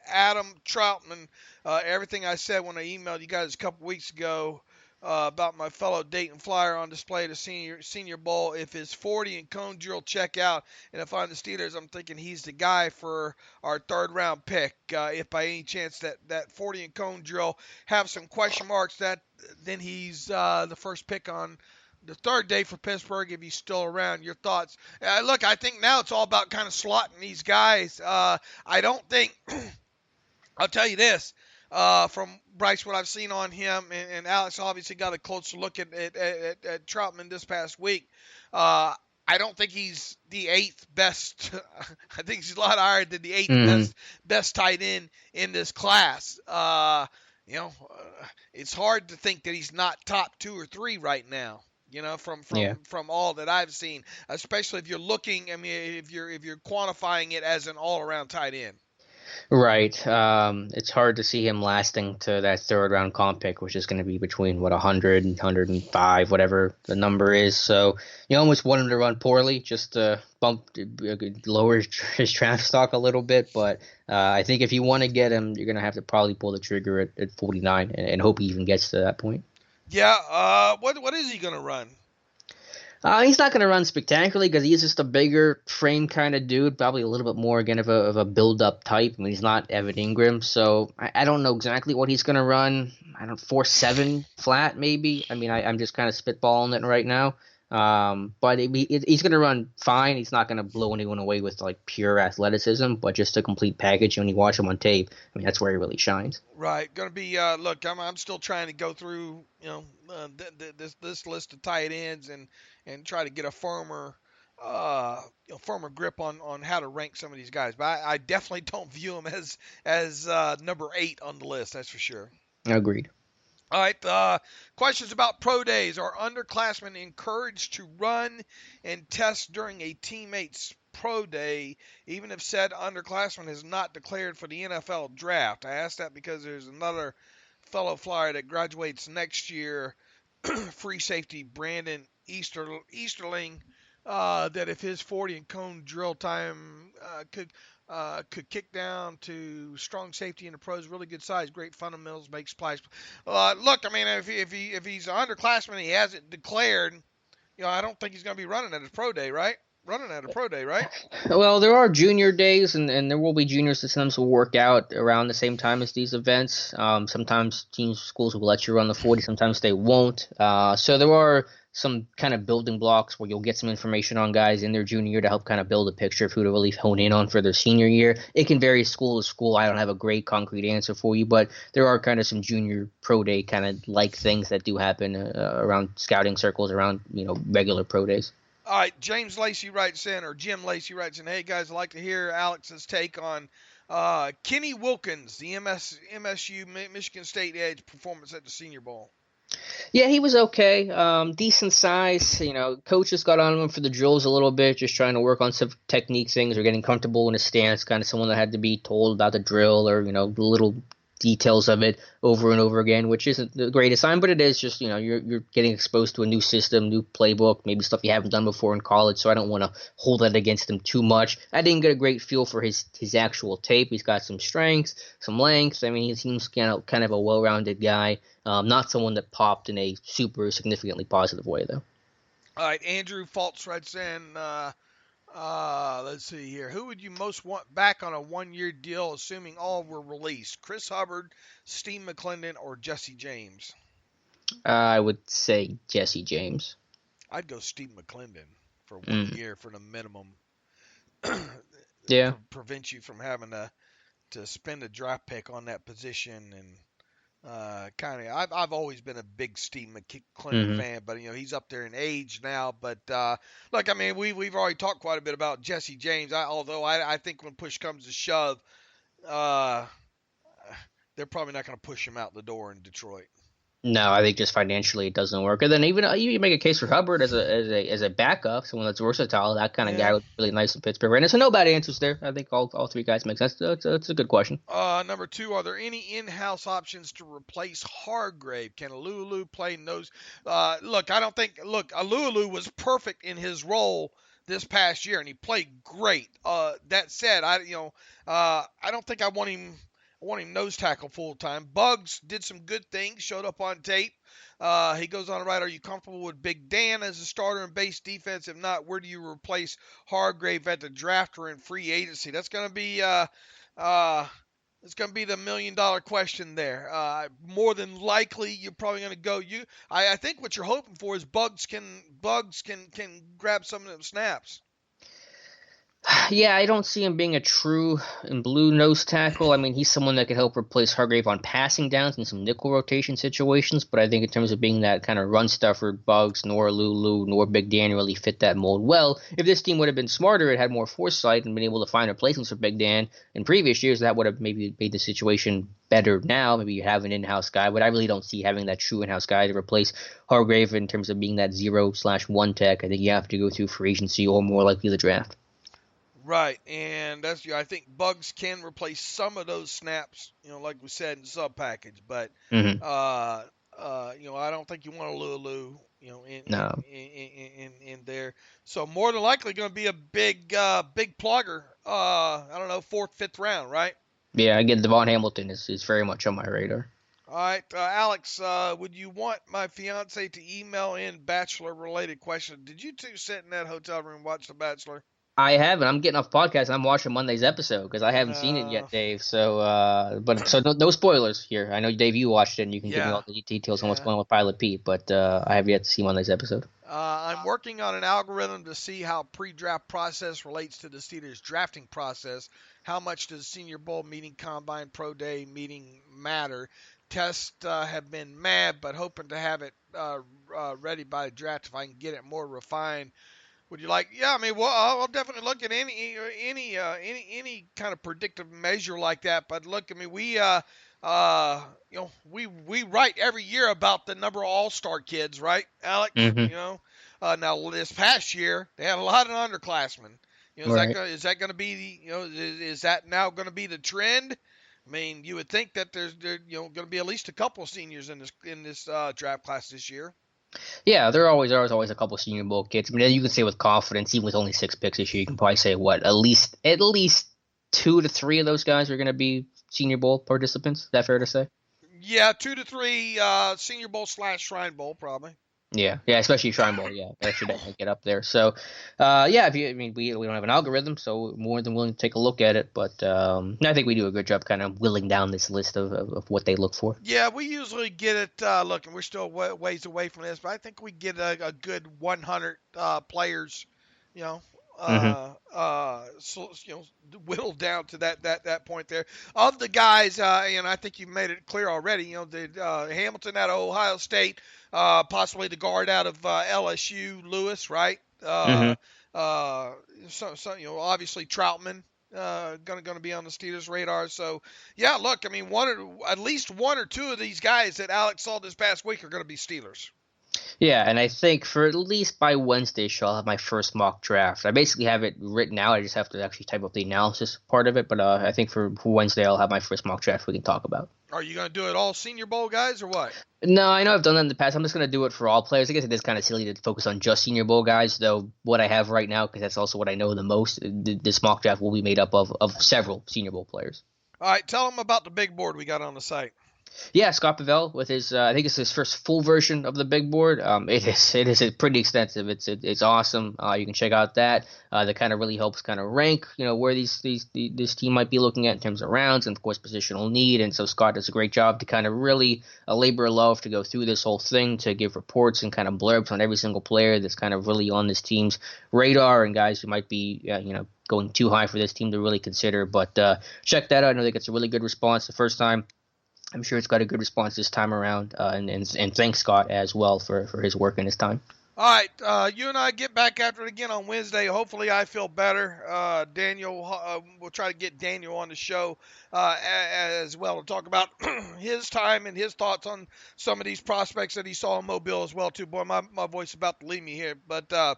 Adam Troutman, everything I said when I emailed you guys a couple weeks ago about my fellow Dayton Flyer on display at the Senior Bowl. If his 40 and cone drill check out, and if I'm the Steelers, I'm thinking he's the guy for our 3rd round pick. If by any chance that 40 and cone drill have some question marks, then he's the first pick on the 3rd day for Pittsburgh if he's still around. Your thoughts? Look, I think now it's all about kind of slotting these guys. I don't think – I'll tell you this. From Bryce, what I've seen on him, and Alex obviously got a closer look at Troutman this past week. I I don't think he's the 8th best. I think he's a lot higher than the 8th Mm-hmm. best tight end in this class. It's hard to think that he's not top 2 or 3 right now. Yeah. From all that I've seen, especially if you're looking. I mean, if you're quantifying it as an all-around tight end. Right. It's hard to see him lasting to that third round comp pick, which is going to be between 100 and 105, whatever the number is. So you almost want him to run poorly just to lower his draft stock a little bit. But I think if you want to get him, you're going to have to probably pull the trigger at 49 and hope he even gets to that point. Yeah. What is he going to run? He's not going to run spectacularly because he's just a bigger frame kind of dude, probably a little bit more again of a build-up type. I mean, he's not Evan Ingram, so I don't know exactly what he's going to run. I don't 4.7 flat maybe. I mean, I'm just kind of spitballing it right now. But he's going to run fine. He's not going to blow anyone away with like pure athleticism, but just a complete package. When you watch him on tape, I mean, that's where he really shines. Right. Going to be. Look, I'm still trying to go through this list of tight ends and try to get a firmer grip on how to rank some of these guys. But I definitely don't view him as number 8 on the list. That's for sure. Agreed. All right, questions about pro days. Are underclassmen encouraged to run and test during a teammate's pro day, even if said underclassman is not declared for the NFL draft? I ask that because there's another fellow Flyer that graduates next year, free safety Brandon Easterling, that if his 40 and cone drill time could kick down to strong safety in the pros, really good size, great fundamentals, make splash. Look, I mean, if he's an underclassman, he hasn't declared. I don't think he's going to be running at his pro day, right? Well, there are junior days, and there will be juniors that sometimes will work out around the same time as these events. Sometimes schools will let you run the 40, sometimes they won't. So there are some kind of building blocks where you'll get some information on guys in their junior year to help kind of build a picture of who to really hone in on for their senior year. It can vary school to school. I don't have a great concrete answer for you, but there are kind of some junior pro day kind of like things that do happen around scouting circles, around regular pro days. All right, Jim Lacey writes in, hey guys, I'd like to hear Alex's take on Kenny Wilkins, the MSU Michigan State Edge performance at the Senior Bowl. Yeah, he was okay. Decent size. Coaches got on him for the drills a little bit, just trying to work on some technique things or getting comfortable in his stance. Kind of someone that had to be told about the drill or the little details of it over and over again, which isn't the greatest sign, but it is just you're getting exposed to a new system, new playbook, maybe stuff you haven't done before in college. So I don't want to hold that against him too much. I didn't get a great feel for his actual tape. He's got some strengths, some length. I mean, he seems kind of a well-rounded guy. Not someone that popped in a super significantly positive way, though. All right, Andrew Faltz writes in, let's see here. Who would you most want back on a 1-year deal, assuming all were released? Chris Hubbard, Steve McClendon, or Jesse James? I would say Jesse James. I'd go Steve McClendon for 1 year for the minimum. Yeah. Prevent you from having to spend a draft pick on that position and I've always been a big Steve McClendon fan, but he's up there in age now. But look, I mean, we've already talked quite a bit about Jesse James. Although I think when push comes to shove, they're probably not going to push him out the door in Detroit. No, I think just financially it doesn't work. And then even you make a case for Hubbard as a backup, someone that's versatile. That kind of guy would be really nice in Pittsburgh right now. So no bad answers there. I think all three guys make sense. That's a good question. Number 2, are there any in-house options to replace Hargrave? Can Alulu play nose? Look, Alulu was perfect in his role this past year, and he played great. That said, I don't think I want him nose tackle full time. Bugs did some good things, showed up on tape. He goes on to write, are you comfortable with Big Dan as a starter in base defense? If not, where do you replace Hargrave at the draft or in free agency? That's going to be it's going to be the $1 million question there. More than likely, you're probably going to go. I think what you're hoping for is Bugs can grab some of them snaps. Yeah, I don't see him being a true and blue nose tackle. I mean, he's someone that could help replace Hargrave on passing downs in some nickel rotation situations, but I think in terms of being that kind of run stuffer, Bugs, nor Lulu, nor Big Dan really fit that mold well. If this team would have been smarter, it had more foresight and been able to find replacements for Big Dan in previous years, that would have maybe made the situation better now. Maybe you have an in-house guy, but I really don't see having that true in-house guy to replace Hargrave in terms of being that 0/1 tech. I think you have to go through free agency or more likely the draft. Right, and I think Bugs can replace some of those snaps, like we said in sub package, but Hmm. uh, I don't think you want a Lulu, No. in there. So more than likely going to be a big plugger. I don't know, fourth, fifth round, right? Yeah, again, Devon Hamilton is very much on my radar. All right, Alex, would you want my fiance to email in Bachelor-related questions? Did you two sit in that hotel room and watch The Bachelor? I haven't. I'm getting off podcast. And I'm watching Monday's episode because I haven't seen it Uh, yet, Dave. So, but so no spoilers here. I know Dave, you watched it, and you can give me yeah, all the details on what's yeah. going on with Pilot Pete. But I have yet to see Monday's episode. I'm working on an algorithm to see how pre-draft process relates to the Steelers drafting process. How much does Senior Bowl meeting, Combine, Pro Day meeting matter? Tests have been mad, but hoping to have it ready by the draft if I can get it more refined. Would you like? Yeah, I mean, well, I'll definitely look at any kind of predictive measure like that. But look, I mean, we write every year about the number of All-Star kids, right, Alex? Mm-hmm. Now this past year they had a lot of underclassmen. Right. Is that going to be is that now going to be the trend? I mean, you would think that there going to be at least a couple of seniors in this draft class this year. Yeah, there are always a couple Senior Bowl kids. I mean, you can say with confidence, even with only 6 picks this year, you can probably say what at least 2 to 3 of those guys are going to be Senior Bowl participants. Is that fair to say? Yeah, 2 to 3 Senior Bowl / Shrine Bowl probably. Yeah, especially Shrine Bowl. Yeah, that should definitely get up there. So, yeah, I mean, we don't have an algorithm, so more than willing to take a look at it. But I think we do a good job kind of whittling down this list of what they look for. Yeah, we usually get it. Look, and we're still ways away from this, but I think we get a good 100 players. You know, Hmm. whittled down to that point there. Of the guys, and I think you made it clear already. The Hamilton out of Ohio State, possibly the guard out of LSU, Lewis, right? Hmm. Obviously Troutman. Gonna be on the Steelers' radar. So, yeah, look, I mean, at least one or two of these guys that Alex saw this past week are gonna be Steelers. Yeah, and I think for at least by Wednesday, I'll have my first mock draft. I basically have it written out. I just have to actually type up the analysis part of it. But I think for Wednesday, I'll have my first mock draft we can talk about. Are you gonna do it all Senior Bowl guys or what? No, I know I've done that in the past. I'm just going to do it for all players. I guess it is kind of silly to focus on just Senior Bowl guys, though what I have right now, because that's also what I know the most, this mock draft will be made up of several Senior Bowl players. All right, tell them about the big board we got on the site. Yeah, Scott Pavell with his I think it's his first full version of the big board. It is pretty extensive. It's awesome. You can check out that. That kind of really helps kind of rank where this team might be looking at in terms of rounds and of course positional need. And so Scott does a great job to kind of really labor of love to go through this whole thing, to give reports and kind of blurbs on every single player that's kind of really on this team's radar and guys who might be going too high for this team to really consider. But check that out. I know that gets a really good response the first time. I'm sure it's got a good response this time around, and thanks Scott as well for his work and his time. All right, you and I get back after it again on Wednesday. Hopefully, I feel better. Daniel, we'll try to get Daniel on the show as well to talk about his time and his thoughts on some of these prospects that he saw in Mobile as well. Too, boy, my voice is about to leave me here, but.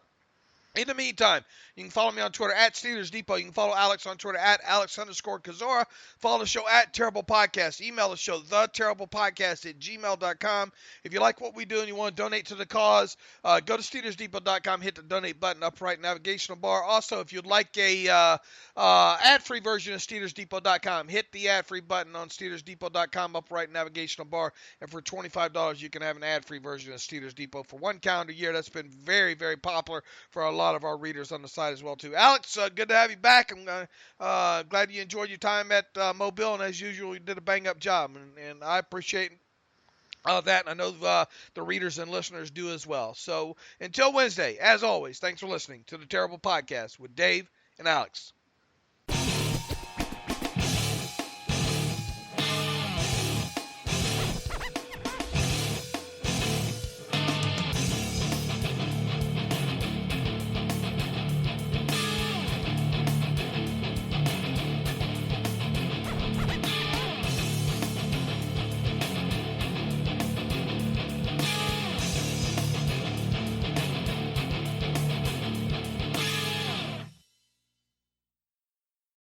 In the meantime, you can follow me on Twitter at Steelers Depot. You can follow Alex on Twitter at Alex_Kozora. Follow the show at Terrible Podcast. Email the show, theterriblepodcast@gmail.com. If you like what we do and you want to donate to the cause, go to SteelersDepot.com, hit the donate button, upright navigational bar. Also, if you'd like a ad-free version of SteelersDepot.com, hit the ad-free button on SteelersDepot.com, upright navigational bar. And for $25, you can have an ad-free version of Steelers Depot for 1 calendar year. That's been very, very popular for a lot of our readers on the site as well too. Alex, good to have you back. I'm glad you enjoyed your time at Mobile, and as usual, you did a bang-up job, and I appreciate that, and I know the readers and listeners do as well. So until Wednesday, as always, thanks for listening to the Terrible Podcast with Dave and Alex.